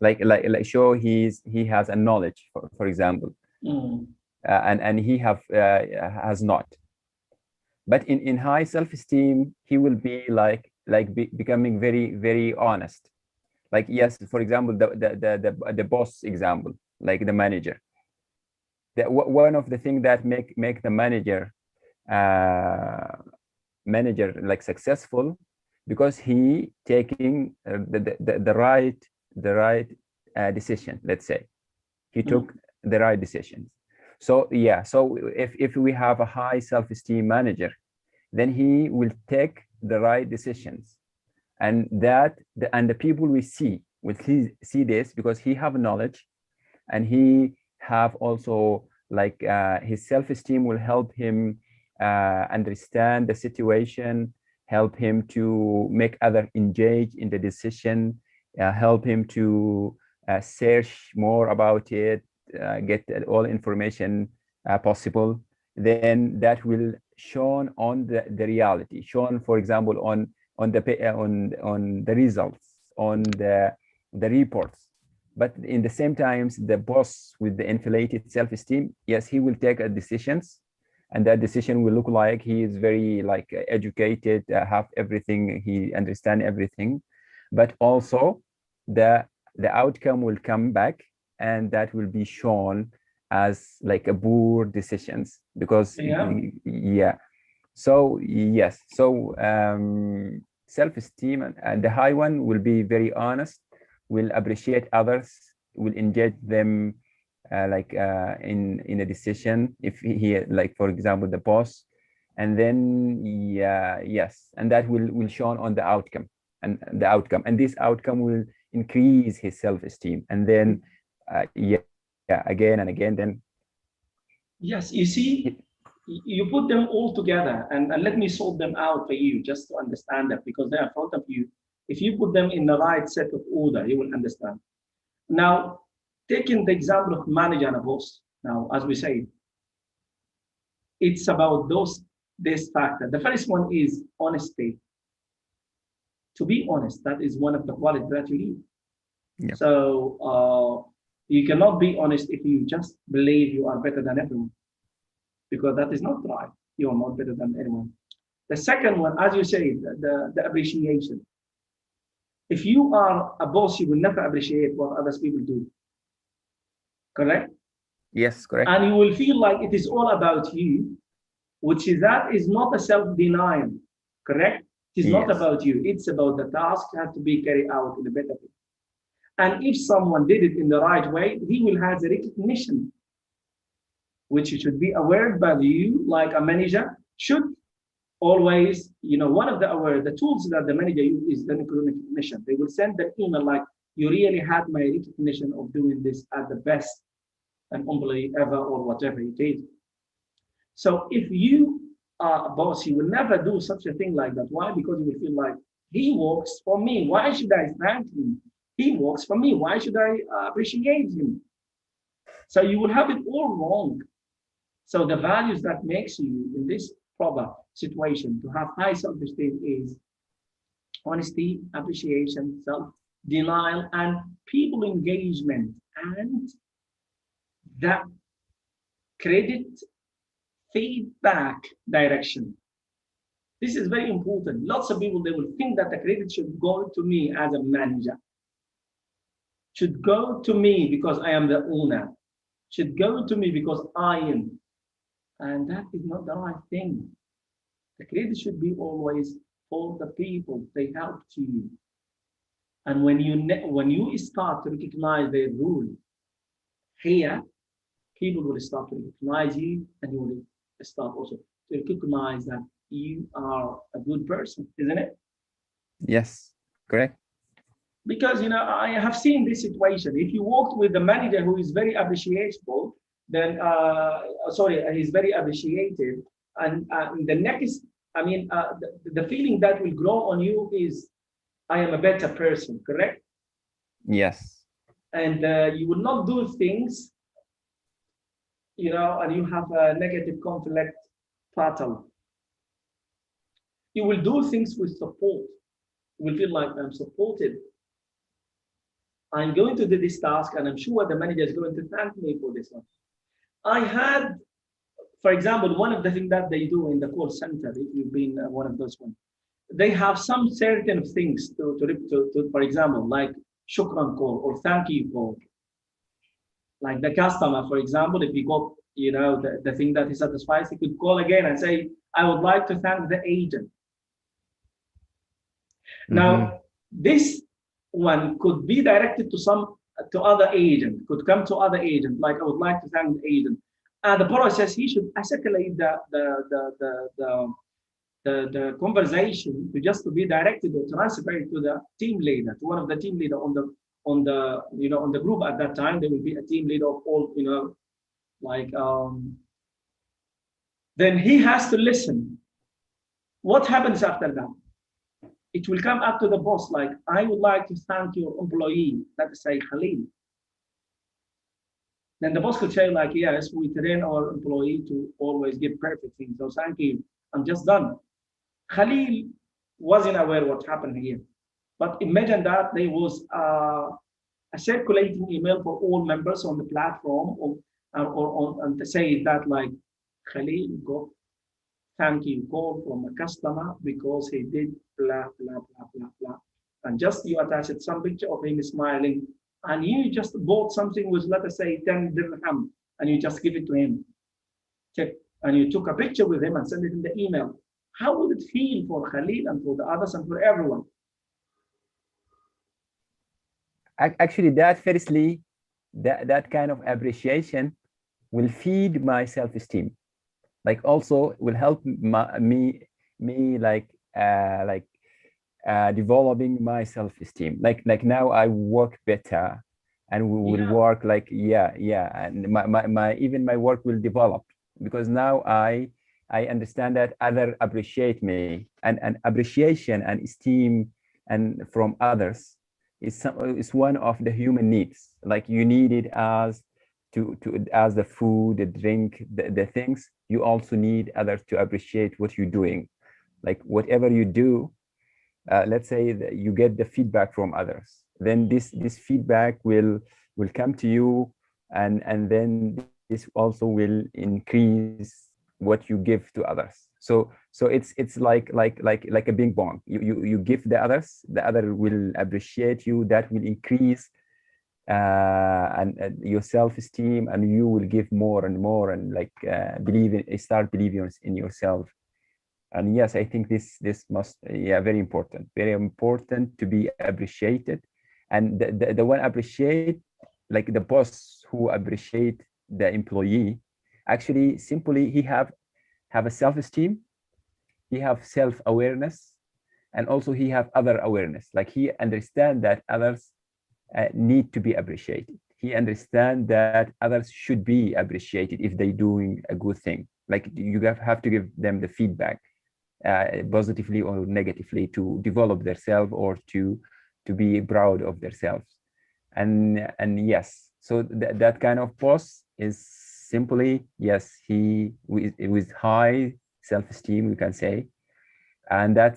like show he has a knowledge, for example, and he has not. But in high self-esteem, he will be becoming very, very honest. Like, yes, for example, the boss example, like the manager. One of the things that make the manager like successful, because he taking the right decision. Let's say he took the right decisions. So yeah, so if we have a high self-esteem manager, then he will take the right decisions, and the people we see will see this because he have knowledge, and he have also like his self-esteem will help him understand the situation, help him to make other engage in the decision, help him to search more about it, get all information possible. Then that will shown on the reality, shown, for example, on the results, on the the reports. But in the same times, the boss with the inflated self-esteem, yes, he will take decisions, and that decision will look like he is very like educated, have everything, he understand everything, but also the outcome will come back, and that will be shown as like a poor decisions, because yeah. So yes, so self-esteem and the high one will be very honest, will appreciate others, will engage them in a decision if he like, for example, the boss, and then yes, and that will shown on the outcome, and this outcome will increase his self-esteem, and then again and again, then yes, you see, you put them all together, and let me sort them out for you just to understand that, because they are in front of you. If you put them in the right set of order, you will understand. Now, taking the example of manager and a boss, now, as we say, it's about this factor. The first one is honesty. To be honest, that is one of the qualities that you need. Yeah. So you cannot be honest if you just believe you are better than everyone, because that is not right. You are not better than anyone. The second one, as you say, the appreciation. If you are a boss, you will never appreciate what other people do. Correct? Yes, correct. And you will feel like it is all about you, which is that is not a self-denial. Correct? It is not about you. It's about the task has to be carried out in a better way. And if someone did it in the right way, he will have the recognition, which should be aware by you, like a manager should always, one of the tools that the manager uses is the recognition. They will send the email like, you really had my recognition of doing this at the best an employee ever, or whatever it is. So if you are a boss, you will never do such a thing like that. Why? Because you will feel like, he works for me. Why should I thank him? He works for me. Why should I appreciate him? So you will have it all wrong. So the values that makes you in this proper situation to have high self-esteem is honesty, appreciation, self-denial, and people engagement, and that credit feedback direction. This is very important. Lots of people, they will think that the credit should go to me as a manager, should go to me because I am the owner, should go to me because I am. And that is not the right thing. The credit should be always for the people they helped you. And when you start to recognize their rule here, people will start to recognize you, and you will start also to recognize that you are a good person, isn't it? Yes, correct. Because I have seen this situation. If you worked with the manager who is very appreciable, then he's very appreciated, and the next, the feeling that will grow on you is, I am a better person, correct? Yes. And you will not do things, and you have a negative conflict battle. You will do things with support. You will feel like, I'm supported. I'm going to do this task, and I'm sure the manager is going to thank me for this one. I had, for example, one of the things that they do in the call center, if you've been one of those ones, they have some certain things to for example, like shukran call or thank you call. Like the customer, for example, if you got, the thing that he satisfies, he could call again and say, I would like to thank the agent. Now, this one could be directed to other agent, could come to other agent, like, I would like to thank the agent. The process, he should escalate the conversation to be directed or transferred to the team leader, to one of the team leader on the group at that time. There will be a team leader of all, then he has to listen. What happens after that? It will come up to the boss, like, I would like to thank your employee, let's say Khalil. Then the boss could say, like, yes, we train our employee to always give perfect things. So thank you, I'm just done. Khalil wasn't aware what happened here. But imagine that there was a circulating email for all members on the platform, and to say that like, Khalil got thank you call from a customer because he did blah, blah, blah, blah, blah. And just you attached some picture of him smiling, and you just bought something with, let us say, 10 dirham, and you just give it to him. Check. And you took a picture with him and send it in the email. How would it feel for Khalil and for the others and for everyone? Actually, that firstly, that kind of appreciation will feed my self-esteem. Like also will help me developing my self-esteem. Like now I work better, and we will work like and my even my work will develop, because now I understand that others appreciate me, and appreciation and esteem and from others is one of the human needs. Like you need it as as the food, the drink, the things. You also need others to appreciate what you're doing. Like whatever you do, let's say that you get the feedback from others, then this feedback will come to you, and then this also will increase what you give to others. So it's like a ping pong. You give the others, the other will appreciate you, that will increase and your self-esteem, and you will give more and more, and like start believing in yourself. And yes, I think this must very important to be appreciated. And the one appreciate, like the boss who appreciate the employee, actually simply he have a self-esteem, he have self-awareness, and also he have other awareness. Like he understand that others need to be appreciated. He understands that others should be appreciated if they're doing a good thing. Like you have to give them the feedback, positively or negatively, to develop themselves or to be proud of themselves. And yes, so that kind of boss is simply, yes, he with high self-esteem, we can say, and that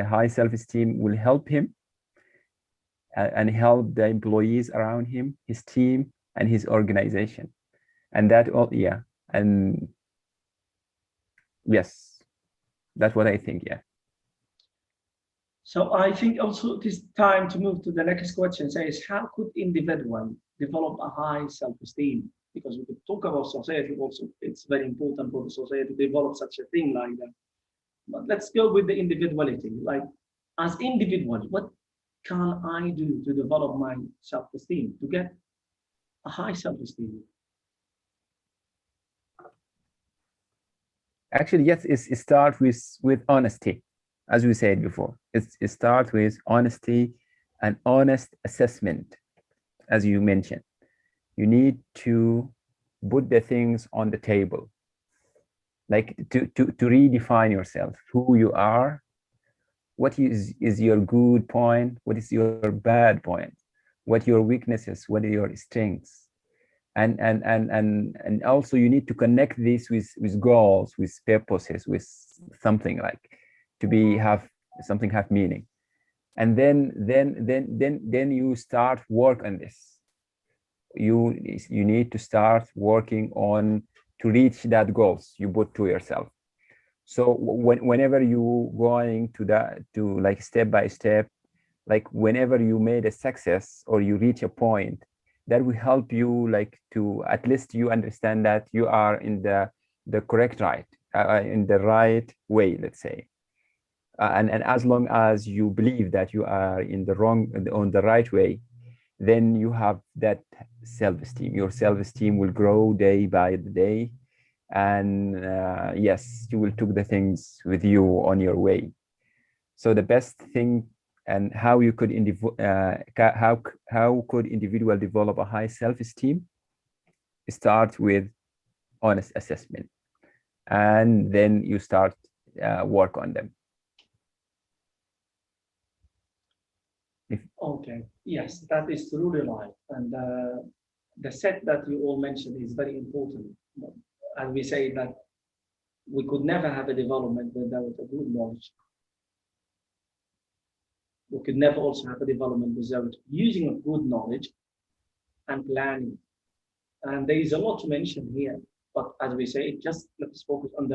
high self-esteem will help him and help the employees around him, his team, and his organization. And that all, and yes, that's what I think. So I think also it is time to move to the next question. Says, how could individual develop a high self-esteem? Because we could talk about society also. It's very important for the society to develop such a thing like that. But let's go with the individuality. Like, as individuals, what can I do to develop my self-esteem, to get a high self-esteem? Actually, yes, it starts with honesty, as we said before. It starts with honesty and honest assessment, as you mentioned. You need to put the things on the table, like to redefine yourself, who you are, what is your good point, what is your bad point, what your weaknesses, what are your strengths, and also you need to connect this with goals, with purposes, with something like have something have meaning, and then you start work on this. You need to start working on to reach that goals you put to yourself. So whenever you going to like step by step, like whenever you made a success or you reach a point, that will help you, like to at least you understand that you are in the correct in the right way, let's say. And as long as you believe that you are on the right way, then you have that self-esteem. Your self-esteem will grow day by day, and yes, you will take the things with you on your way. So the best thing, and how you could how could individual develop a high self-esteem, start with honest assessment, and then you start work on them. Okay, yes, that is truly right. And the set that you all mentioned is very important. And we say that we could never have a development without a good knowledge. we could never also have a development without using a good knowledge and planning. And there is a lot to mention here, but as we say, just let's focus on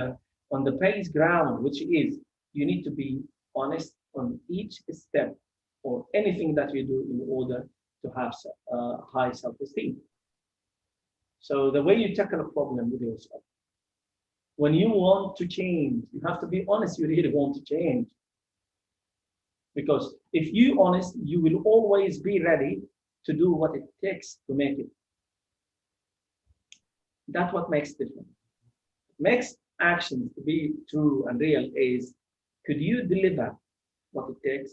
the base ground, which is you need to be honest on each step or anything that you do in order to have high self-esteem. So the way you tackle a problem with yourself, when you want to change, you have to be honest, you really want to change. Because if you're honest, you will always be ready to do what it takes to make it. That's what makes different. Makes actions to be true and real is, could you deliver what it takes?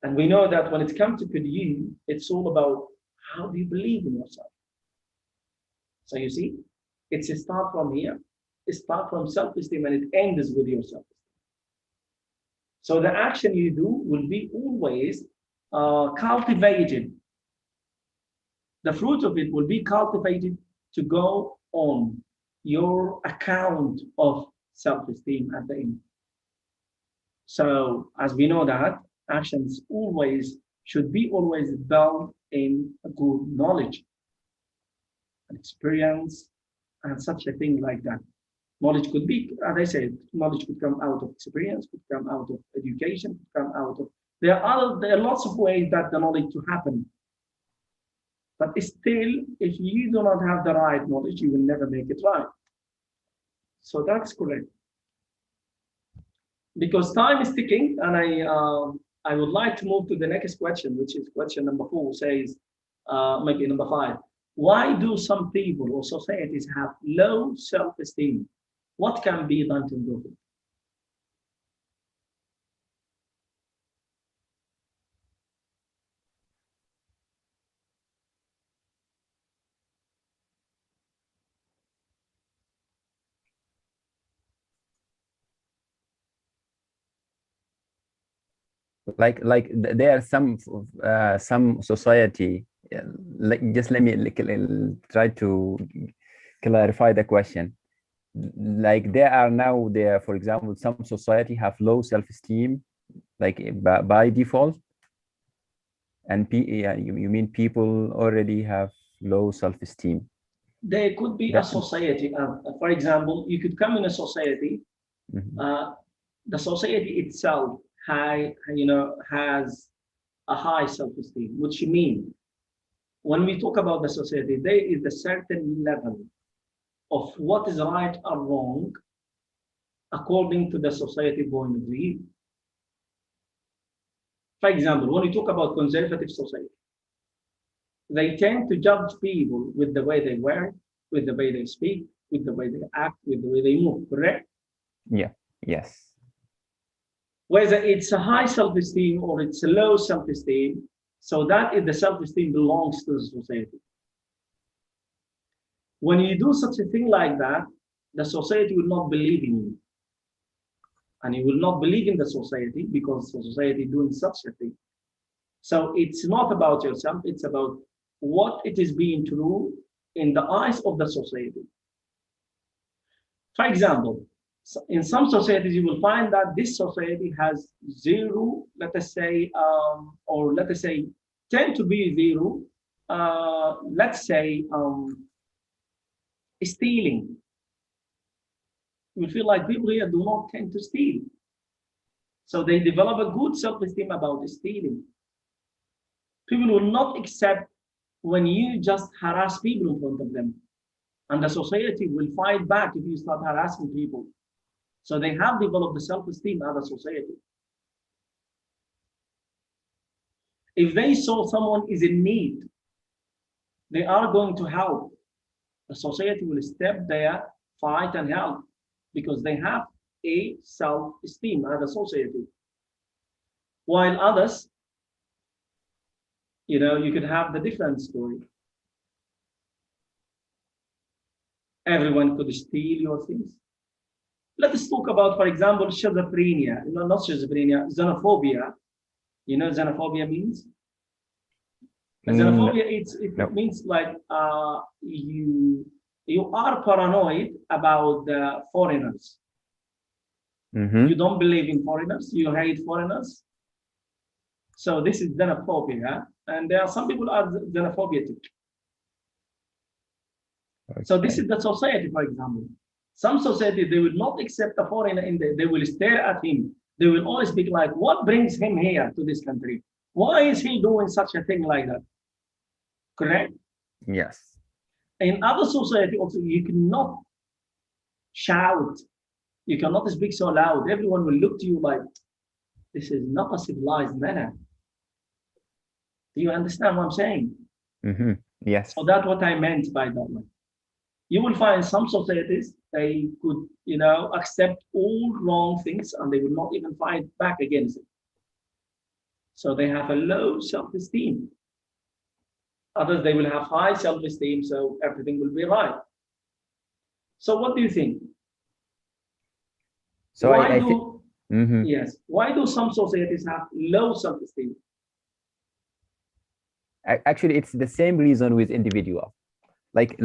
And we know that when it comes to could you, it's all about how do you believe in yourself. So you see, it's a start from here, it starts from self-esteem and it ends with your self-esteem. So the action you do will be always cultivated. The fruit of it will be cultivated to go on your account of self-esteem at the end. So as we know that actions always should be always built in a good knowledge and experience and such a thing like that. Knowledge could be, as I said, knowledge could come out of experience, could come out of education, could come out of, there are lots of ways that the knowledge to happen. But still, if you do not have the right knowledge, you will never make it right. So that's correct. Because time is ticking, and I would like to move to the next question, which is question number 4, says, maybe number 5. Why do some people or societies have low self-esteem? What can be done to improve it? Like there are some society, like, just let me try to clarify the question. Like there are now there, for example, some society have low self-esteem, like by default, and you mean people already have low self-esteem? There could be a society. For example, you could come in a society. The society itself has a high self-esteem, which means when we talk about the society, there is a certain level of what is right or wrong according to the society point of view. For example, when we talk about conservative society, they tend to judge people with the way they wear, with the way they speak, with the way they act, with the way they move, correct? Yeah, yes. Whether it's a high self-esteem or it's a low self-esteem, so that is the self-esteem belongs to the society. When you do such a thing like that, the society will not believe in you. And you will not believe in the society because the society is doing such a thing. So it's not about yourself, it's about what it is being true in the eyes of the society. For example, in some societies, you will find that this society has zero, let us say, or let us say, tend to be zero, let's say, stealing. You feel like people here do not tend to steal. So they develop a good self-esteem about stealing. People will not accept when you just harass people in front of them. And the society will fight back if you start harassing people. So they have developed the self-esteem as a society. If they saw someone is in need, they are going to help. The society will step there, fight and help, because they have a self-esteem as a society. While others, you could have the different story. Everyone could steal your things. Let us talk about, for example, schizophrenia. Not schizophrenia, xenophobia. You know what xenophobia means? Xenophobia, it means like you are paranoid about the foreigners. You don't believe in foreigners, you hate foreigners, So this is xenophobia, and there are some people are xenophobic. So this is the society, for example. Some society, they will not accept a foreigner in there. They will stare at him. They will always be like, what brings him here to this country? Why is he doing such a thing like that? Correct? Yes. In other society also, you cannot shout. You cannot speak so loud. Everyone will look to you like, this is not a civilized manner. Do you understand what I'm saying? Mm-hmm. Yes. So that's what I meant by that one. You will find some societies, they could, accept all wrong things and they will not even fight back against it. So they have a low self-esteem. Others, they will have high self-esteem, so everything will be right. So what do you think? So why I do, think, mm-hmm. Yes, why do some societies have low self-esteem? Actually, it's the same reason with individual. Like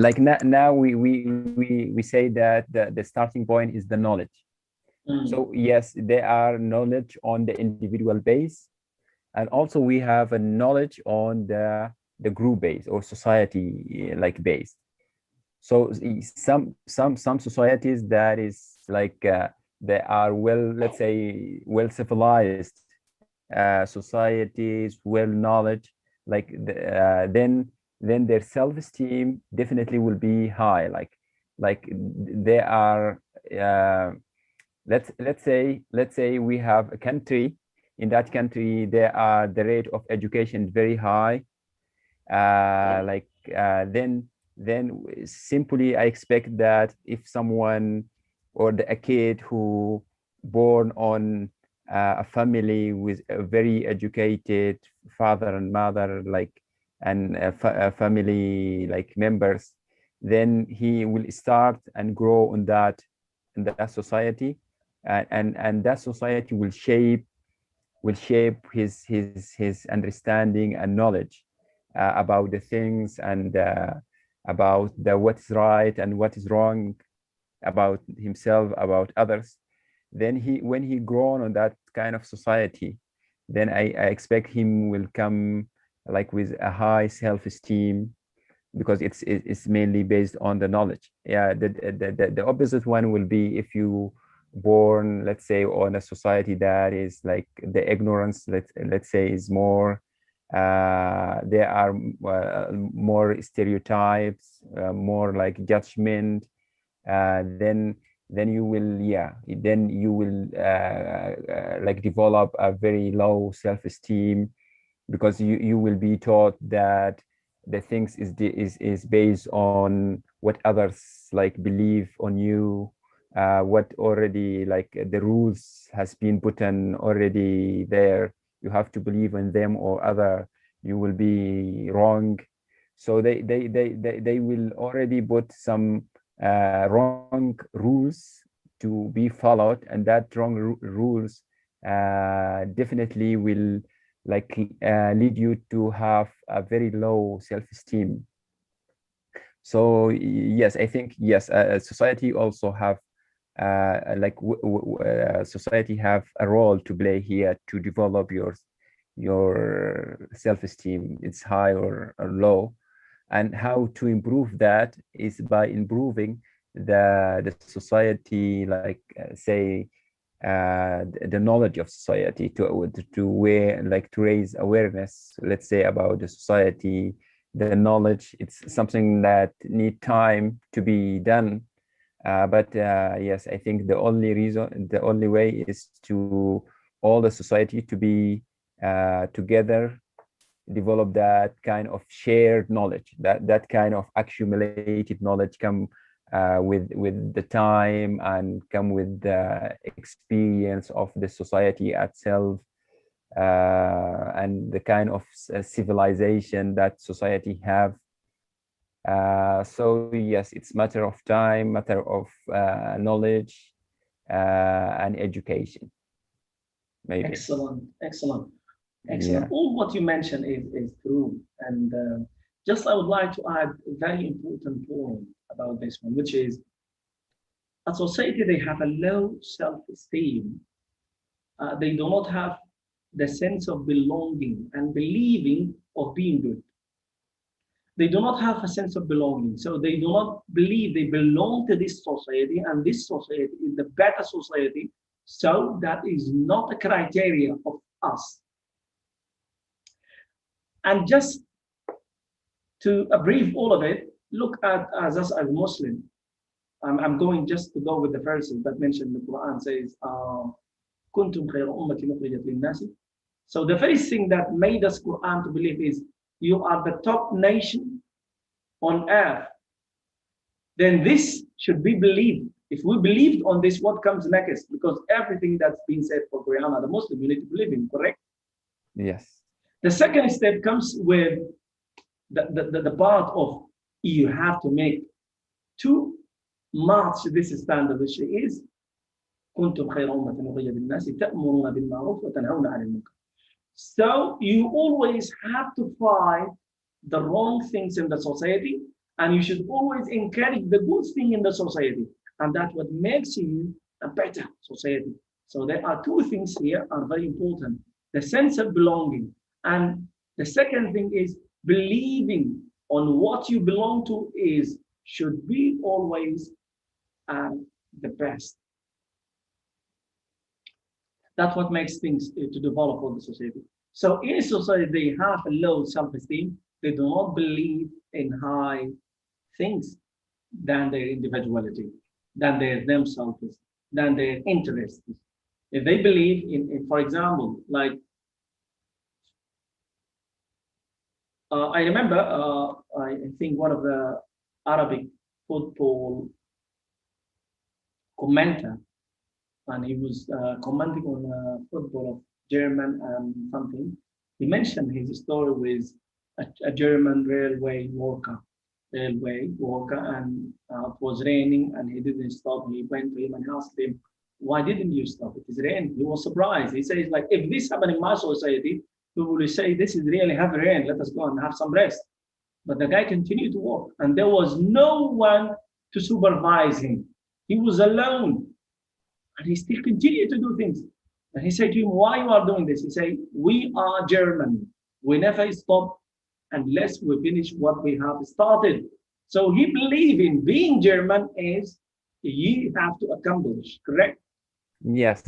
now we say that the starting point is the knowledge. So yes, there are knowledge on the individual base, and also we have a knowledge on the group base or society like base. So some societies that is like they are well, let's say, well civilized societies, well knowledge, like then their self-esteem definitely will be high. Like they are let's say we have a country. In that country, the rate of education is very high. Then simply I expect that if someone or a kid who born on a family with a very educated father and mother, and a family like members, then he will start and grow in that society, and that society will shape his understanding and knowledge about the things, and about what is right and what is wrong about himself, about others. Then when he grown on that kind of society, then I expect him will come like with a high self-esteem, because it's mainly based on the knowledge. Yeah, the opposite one will be if you born, let's say, on a society that is like the ignorance, let's say, is more. There are more stereotypes, more like judgment. Then you will, then you will like develop a very low self-esteem, because you will be taught that the things is based on what others like believe on you, what already like the rules has been put in already there. You have to believe in them, or other you will be wrong. So they will already put some wrong rules to be followed, and that wrong rules definitely will like lead you to have a very low self-esteem. So yes, I think yes, society also have society have a role to play here to develop your self-esteem, it's high or low. And how to improve that is by improving the society, like say the knowledge of society, to raise awareness, let's say, about the society. The knowledge, it's something that need time to be done, but yes, I think the only way is to all the society to be together, develop that kind of shared knowledge, that kind of accumulated knowledge come with the time, and come with the experience of the society itself, and the kind of civilization that society have. So yes, it's matter of time, matter of knowledge and education, maybe. Excellent. Yeah. All what you mentioned is true. And just I would like to add a very important point about this one, which is a society, they have a low self-esteem. They do not have the sense of belonging and believing of being good. They do not have a sense of belonging. So they do not believe they belong to this society, and this society is the better society. So that is not a criteria of us. And just to brief all of it, look at us as Muslim. I'm going just to go with the verses that mentioned in the Quran says, "Kuntum khayra ummatin ukhrijat lin-nasi." So the first thing that made us Quran to believe is you are the top nation on earth. Then this should be believed. If we believed on this, what comes next? Because everything that's been said for Quran, the Muslim, you need to believe in, correct? Yes. The second step comes with the part of you have to make to match this standard, which is كنتم خير أمة أخرجت للناس تأمرون بالمعروف وتنهون عن المنكر. So you always have to fight the wrong things in the society, and you should always encourage the good thing in the society, and that's what makes you a better society. So there are two things here are very important: the sense of belonging, and the second thing is believing on what you belong to is should be always the best. That's what makes things to develop for the society. So in a society, they have a low self-esteem. They do not believe in high things than their individuality, than their themselves, than their interests. If they believe in for example, like I remember, I think one of the Arabic football commentator, and he was commenting on football of German and something. He mentioned his story with a German railway worker, and it was raining and he didn't stop. He went to him and asked him, "Why didn't you stop? It is raining." He was surprised. He says, "Like if this happened in my society, we will say this is really heavy rain. Let us go and have some rest." But the guy continued to walk, and there was no one to supervise him. He was alone. And he still continued to do things. And he said to him, "Why you are doing this?" He said, "We are German. We never stop unless we finish what we have started." So he believed in being German is you have to accomplish, correct? Yes.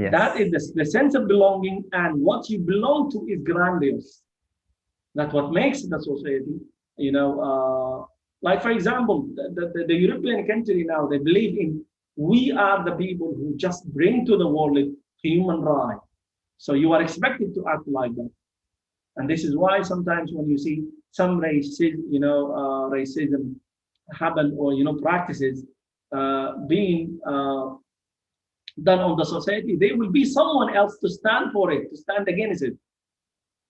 Yes. That is the sense of belonging, and what you belong to is grandiose. That's what makes the society, like for example, the European country now, they believe in we are the people who just bring to the world human rights. So you are expected to act like that. And this is why sometimes when you see some racism happen, or practices being done on the society, there will be someone else to stand for it, to stand against it.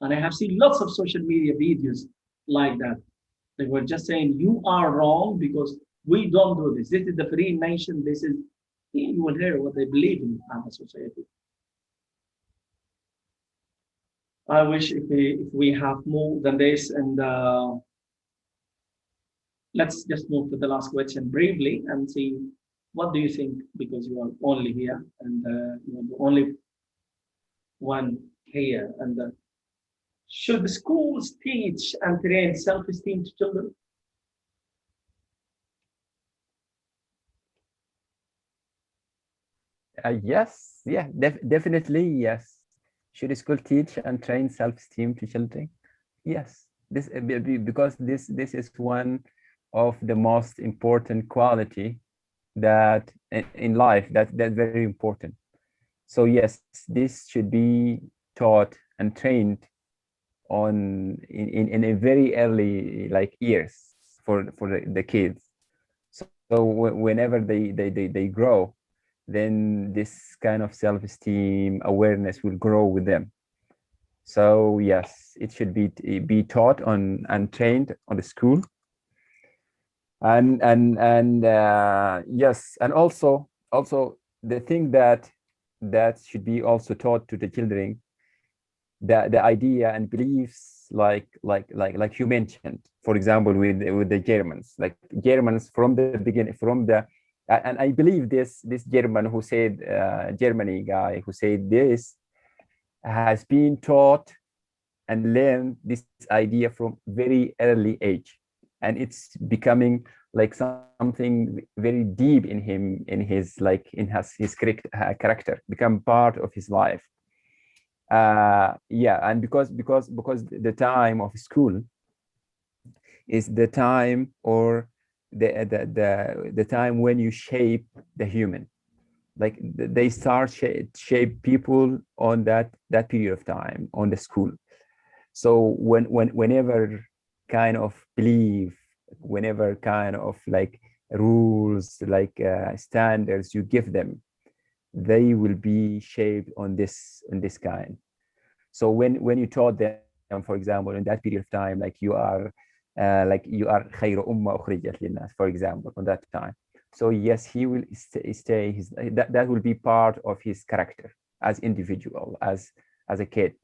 And I have seen lots of social media videos like that. They were just saying, "You are wrong because we don't do this. This is the free nation. This is," you will hear what they believe in as a society. I wish if we have more than this, and let's just move to the last question briefly and see what do you think, because you are only here and you're the only one here. And should the schools teach and train self-esteem to children? Yes, yeah, definitely yes. Should school teach and train self-esteem to children? Yes, because this is one of the most important quality that in life that's very important. So yes, this should be taught and trained on in a very early years for the kids. So whenever they grow, then this kind of self-esteem awareness will grow with them. So yes, it should be taught on and trained on the school. And yes, and also the thing that should be also taught to the children, the idea and beliefs like you mentioned, for example, with the Germans, like Germans from the beginning, and I believe this German who said Germany guy who said this, has been taught and learned this idea from very early age, and it's becoming like something very deep in him, in his his character, become part of his life. Yeah, and because the time of school is the time, or the time when you shape the human, like they start shape people on that period of time on the school. So whenever kind of belief, whenever kind of like rules, like standards you give them, they will be shaped on this kind. So when you taught them, for example, in that period of time, like you are خير أمة أخرجت للناس, for example, on that time. So yes, he will stay his, that will be part of his character as individual, as a kid,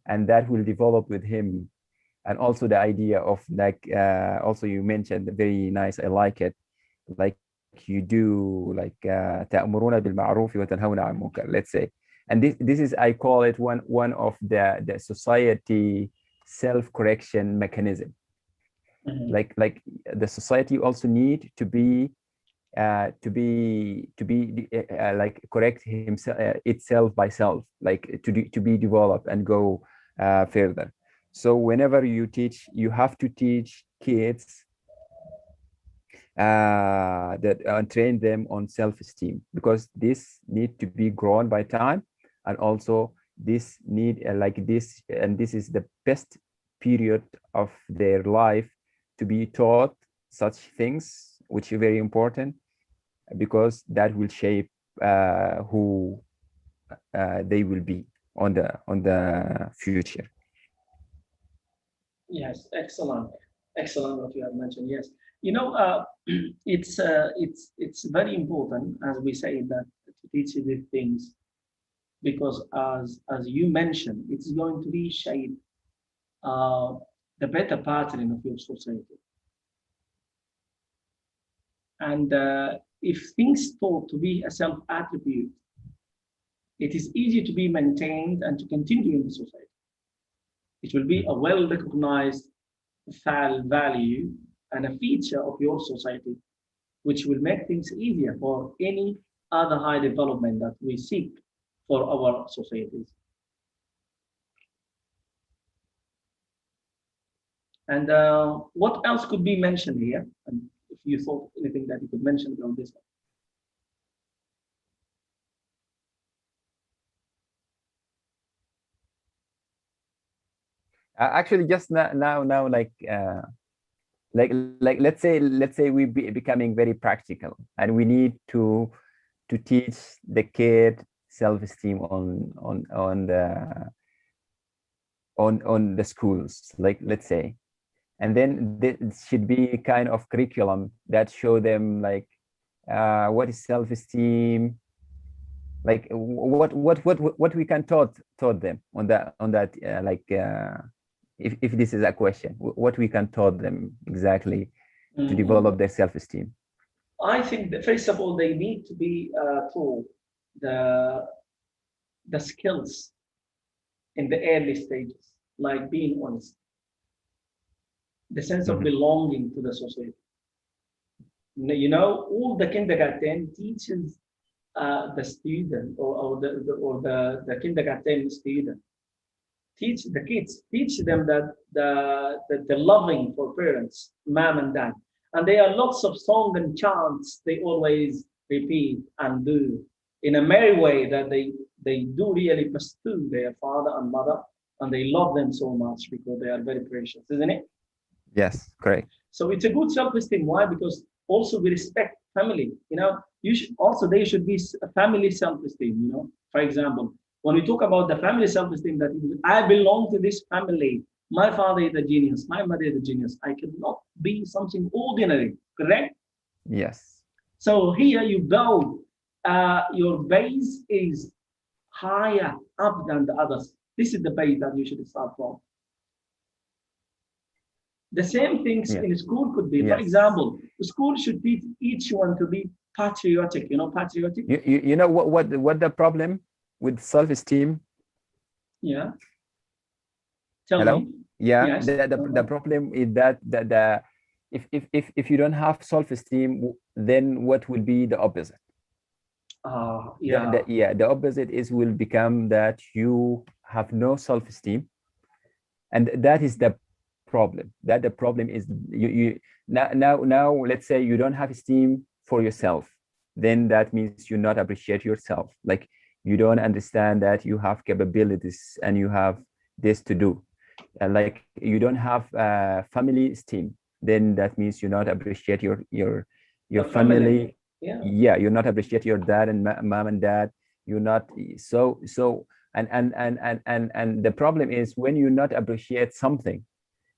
and that will develop with him. And also the idea of like also you mentioned, very nice, I like it, like you do like تأمرون بالمعروف وتنهون عن المنكر, let's say. And this is, I call it one of the society self-correction mechanism. Like the society also need to be like correct himself, itself by self, like to be developed and go further. So whenever you teach, you have to teach kids that train them on self-esteem, because this need to be grown by time, and also this need like this, and this is the best period of their life to be taught such things, which is very important, because that will shape who they will be on the future. Yes, excellent what you have mentioned. Yes, you know, it's very important, as we say, that to teach these things, because as you mentioned, it's going to be shape the better pattern of your society. And if things thought to be a self attribute, it is easy to be maintained and to continue in the society. It will be a well recognized value and a feature of your society, which will make things easier for any other high development that we seek for our societies. And what else could be mentioned here? And if you thought anything that you could mention on this one. Actually, just now like let's say we be becoming very practical, and we need to teach the kid self-esteem on the schools, like let's say, and then there should be kind of curriculum that show them like what is self-esteem, like what we can taught them on that like if this is a question, what we can taught them exactly to develop their self-esteem. I think that first of all, they need to be taught the skills in the early stages, like being honest, the sense of belonging to the society. You know, all the kindergarten teaches the student or the kindergarten student, teach the kids, teach them that the loving for parents, mom and dad. And there are lots of songs and chants they always repeat and do in a merry way, that they do really pursue their father and mother, and they love them so much because they are very precious, isn't it? Yes, correct. So it's a good self-esteem. Why? Because also we respect family. You know, you should also, there should be a family self-esteem. You know, for example, when we talk about the family self-esteem, that I belong to this family. My father is a genius. My mother is a genius. I cannot be something ordinary. Correct? Yes. So here you go. Your base is higher up than the others. This is the base that you should start from. The same things in school could be. For example, the school should teach each one to be patriotic. You know, patriotic. You know what the problem with self-esteem? Yeah. Tell Hello? me. Yeah, Yes. the problem is that if you don't have self-esteem, then what will be the opposite? Yeah. The opposite is will become that you have no self-esteem, and that is the problem. That the problem is you now let's say you don't have esteem for yourself, then that means you not appreciate yourself. Like you don't understand that you have capabilities and you have this to do. Like you don't have family esteem, then that means you not appreciate your family. Yeah. You not appreciate your dad and mom and dad. You not so and the problem is when you not appreciate something,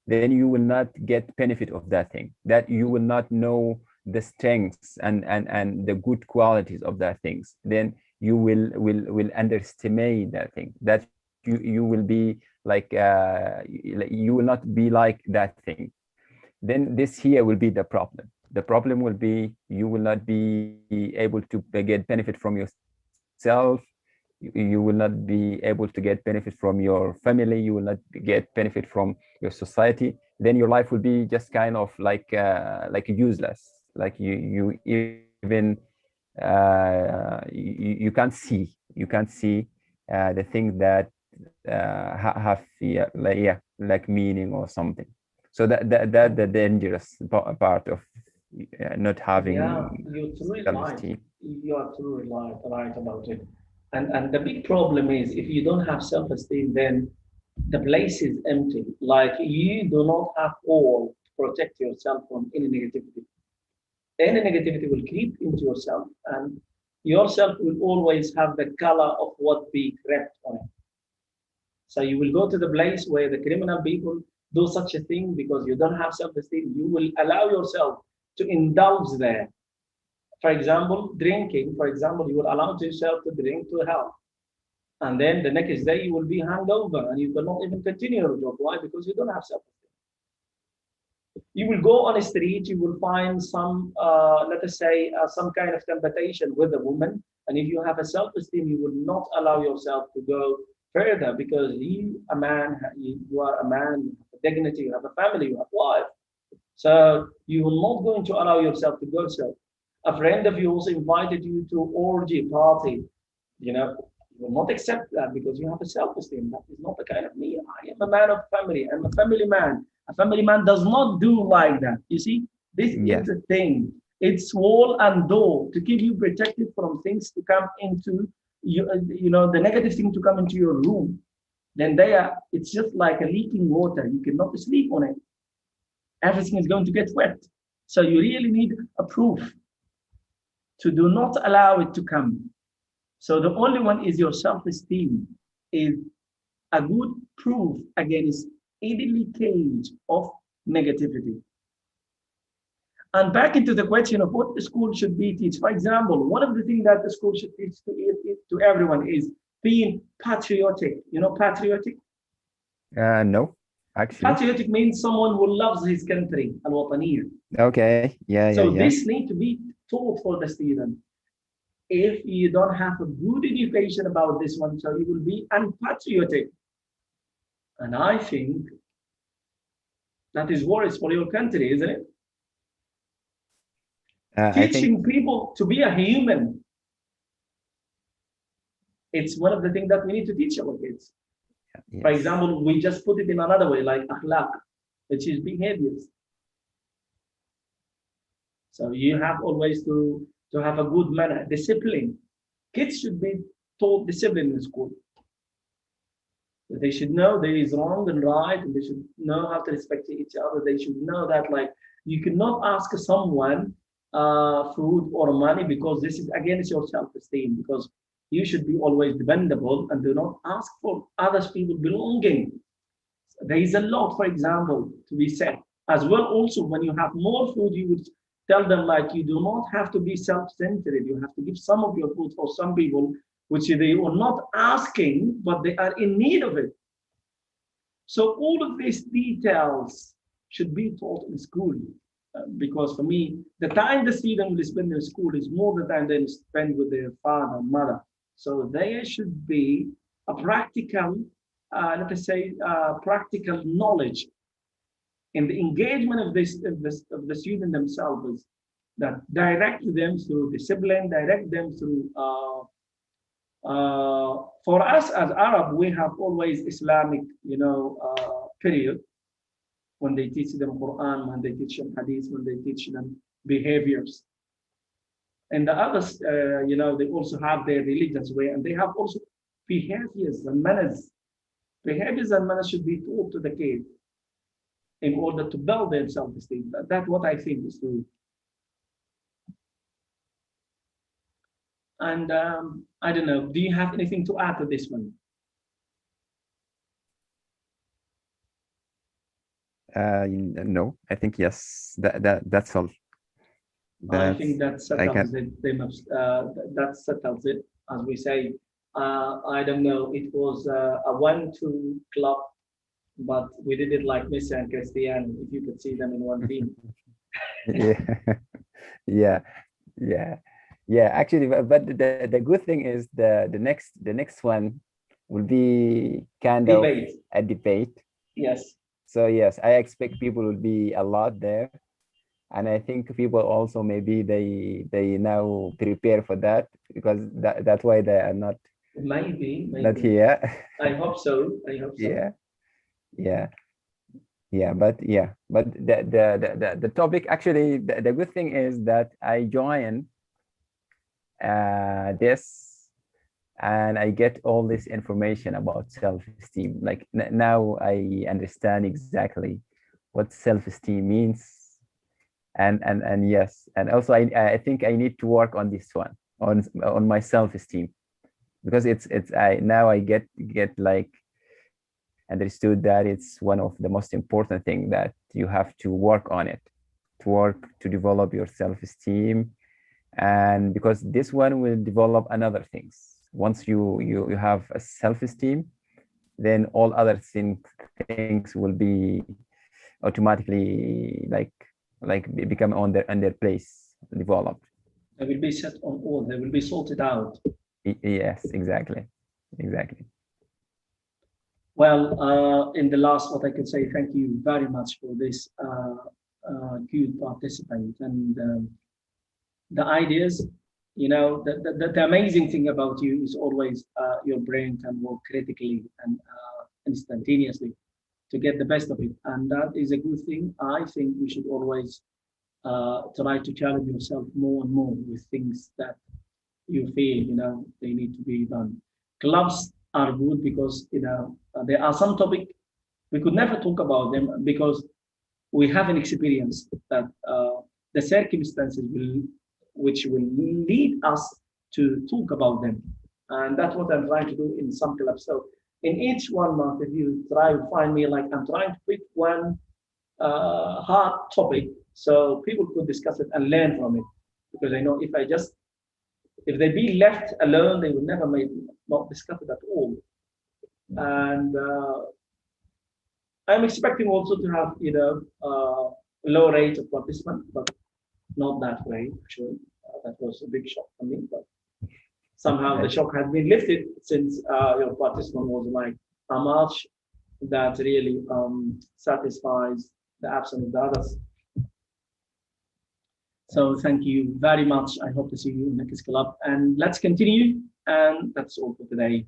then you will not get benefit of that thing, that you will not know the strengths and the good qualities of that things. Then you will underestimate that thing, that you will be like you will not be like that thing. Then this here will be the problem. The problem will be you will not be able to get benefit from yourself. You will not be able to get benefit from your family. You will not get benefit from your society. Then your life will be just kind of like useless. Like you even you can't see the things that have like meaning or something. So that the dangerous part of not having You're truly right. self-esteem. You are truly right about it. And the big problem is if you don't have self-esteem, then the place is empty. Like you do not have all to protect yourself from any negativity. Any negativity will creep into yourself, and yourself will always have the color of what be crept on it. So you will go to the place where the criminal people do such a thing because you don't have self-esteem. You will allow yourself to indulge there. For example, drinking. For example, you will allow yourself to drink to health, and then the next day you will be hungover and you cannot even continue your job. Why? Because you don't have self-esteem. You will go on a street, you will find some, let us say, some kind of temptation with a woman. And if you have a self-esteem, you will not allow yourself to go further because you are a man, you have a dignity, you have a family, you have a wife. So you are not going to allow yourself to go so. A friend of yours invited you to orgy party, you will not accept that because you have a self-esteem. That is not the kind of me. I am a man of family. I'm a family man. A family man does not do like that. You see, this is the thing. It's wall and door to keep you protected from things to come into the negative thing to come into your room. Then it's just like a leaking water. You cannot sleep on it. Everything is going to get wet. So you really need a proof to do not allow it to come. So the only one is your self-esteem is a good proof against any leakage of negativity. And back into the question of what the school should be teach. For example, one of the things that the school should teach to everyone is being patriotic. You know, patriotic? No, actually. Patriotic means someone who loves his country, al-Wataniyya. Okay, So this needs to be taught for the student. If you don't have a good education about this one, so you will be unpatriotic. And I think that is worse for your country, isn't it? Teaching people to be a human. It's one of the things that we need to teach our kids. Yes. For example, we just put it in another way, like akhlaq, which is behaviors. So you have always to have a good manner, discipline. Kids should be taught discipline in school. They should know there is wrong and right, and they should know how to respect each other. They should know that, like, you cannot ask someone food or money because this is against your self-esteem. Because you should be always dependable and do not ask for others people belonging. There is a lot, for example, to be said as well. Also, when you have more food, you would tell them, like, you do not have to be self-centered. You have to give some of your food for some people, which they are not asking, but they are in need of it. So all of these details should be taught in school. Because for me, the time the student will spend in school is more the time they spend with their father and mother. So there should be a practical let us say, practical knowledge in the engagement of the student themselves, that direct them through discipline, direct them through. For us as Arab, we have always Islamic, period when they teach them Quran, when they teach them Hadith, when they teach them behaviors. And the others, they also have their religious way, and they have also behaviors and manners. Behaviors and manners should be taught to the kids in order to build their self-esteem. That's what I think is true. And I don't know, do you have anything to add to this one? No, I think yes, that's all. I think that settles it. That settles it, as we say. I don't know, it was a 1-2 club, but we did it like Messi and Cristiano, if you could see them in one team. Yeah. Actually, but the good thing is the next one will be kind of a debate. Yes. So yes, I expect people will be a lot there, and I think people also maybe they now prepare for that, because that's why they are not not here. I hope so. Yeah, but the topic, actually, the good thing is that I join this, and I get all this information about self-esteem. Like now I understand exactly what self-esteem means, and yes, and also I think I need to work on this one, on my self-esteem, because now I get like understood that it's one of the most important thing that you have to work on it, to develop your self-esteem. And because this one will develop another things. Once you have a self-esteem, then all other things will be automatically become on their place, developed. They will be set on all. They will be sorted out. Yes, exactly. Well, in the last, what I can say, thank you very much for this good participant, and the ideas. The amazing thing about you is always your brain can work critically and instantaneously to get the best of it, and that is a good thing. I think you should always try to challenge yourself more and more with things that you feel they need to be done. Clubs are good because there are some topics we could never talk about them because we haven't experienced that the circumstances which will lead us to talk about them, and that's what I'm trying to do in some clubs. So in each one month, if you try to find me, like I'm trying to pick one hard topic so people could discuss it and learn from it, because I know if they be left alone, they will never not discuss it at all. And I'm expecting also to have low rate of participants, but not that way actually. That was a big shock for me, but somehow the shock has been lifted since your participant was like how much that really satisfies the absence of the others. So thank you very much. I hope to see you in the next club, and let's continue. And that's all for today.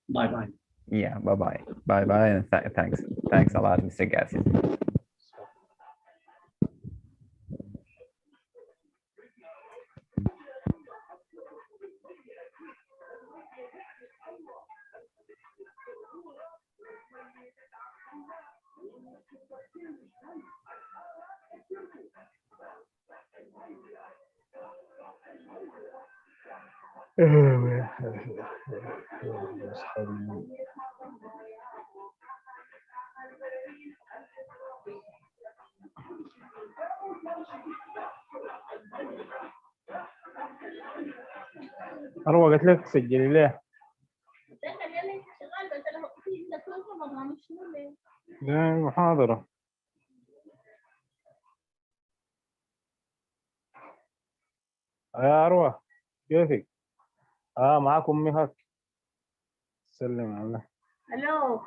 Bye bye. Yeah, bye bye, and thanks a lot, Mr. Gassi. أروى قلت لك سجلي ليه؟ لا محاضرة. يا أروى كيفك؟ معاكم أمي هاك. سلم على. الو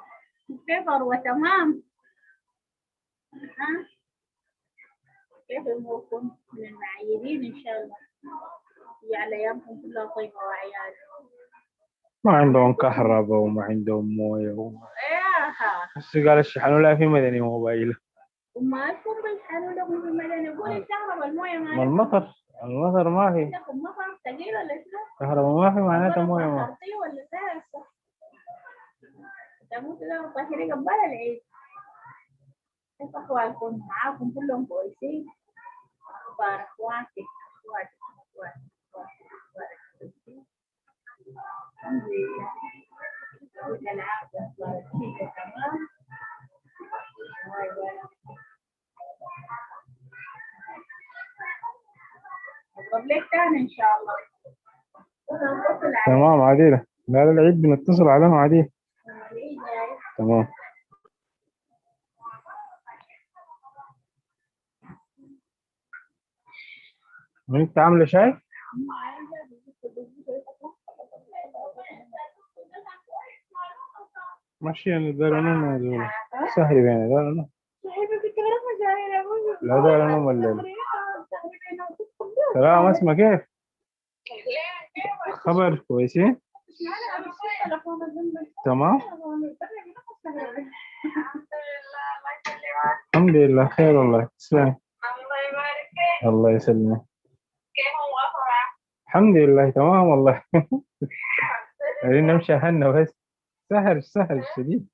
كيف أروى تمام؟ ها؟ كيف أموركم من المعيدين إن شاء الله؟ على أيامكم كلها طيبة وعيال. ما عندهم كهرباء وما عندهم مويه إياها بس قال الشحن لا في مدني موبايل. وما لكم بيشحنوا لكم في المدن يقول الكهرباء الموية ما ما لكم. المطر ما في عندكم مطر ثقيل ولا شنو؟ كهرباء ما في معناتها مويه ما في. خرطي ولا ساسة؟ تموت لو طاهري قبل العيد. كيف أحوالكم؟ معاكم كلهم كويسين؟ أخبار أخواتك؟ الحمد لله. والألعاب صارت فيك تمام. أضرب لك تاني إن شاء الله. ونتصل عليك. تمام عديلة. لا العيد بنتصل عليهم عديل. العيد جاي. تمام. وانت عاملة شاي؟ ماشي أنا دارنا دول سهل بينا دارنا. لا دارنا الليل. سلام اسمع كيف؟ خبر كويسين؟ تمام؟ الحمد لله خير والله تسلم. الله يسلمك. الحمد لله تمام والله. عايزين نمشي هنا بس سهل شديد.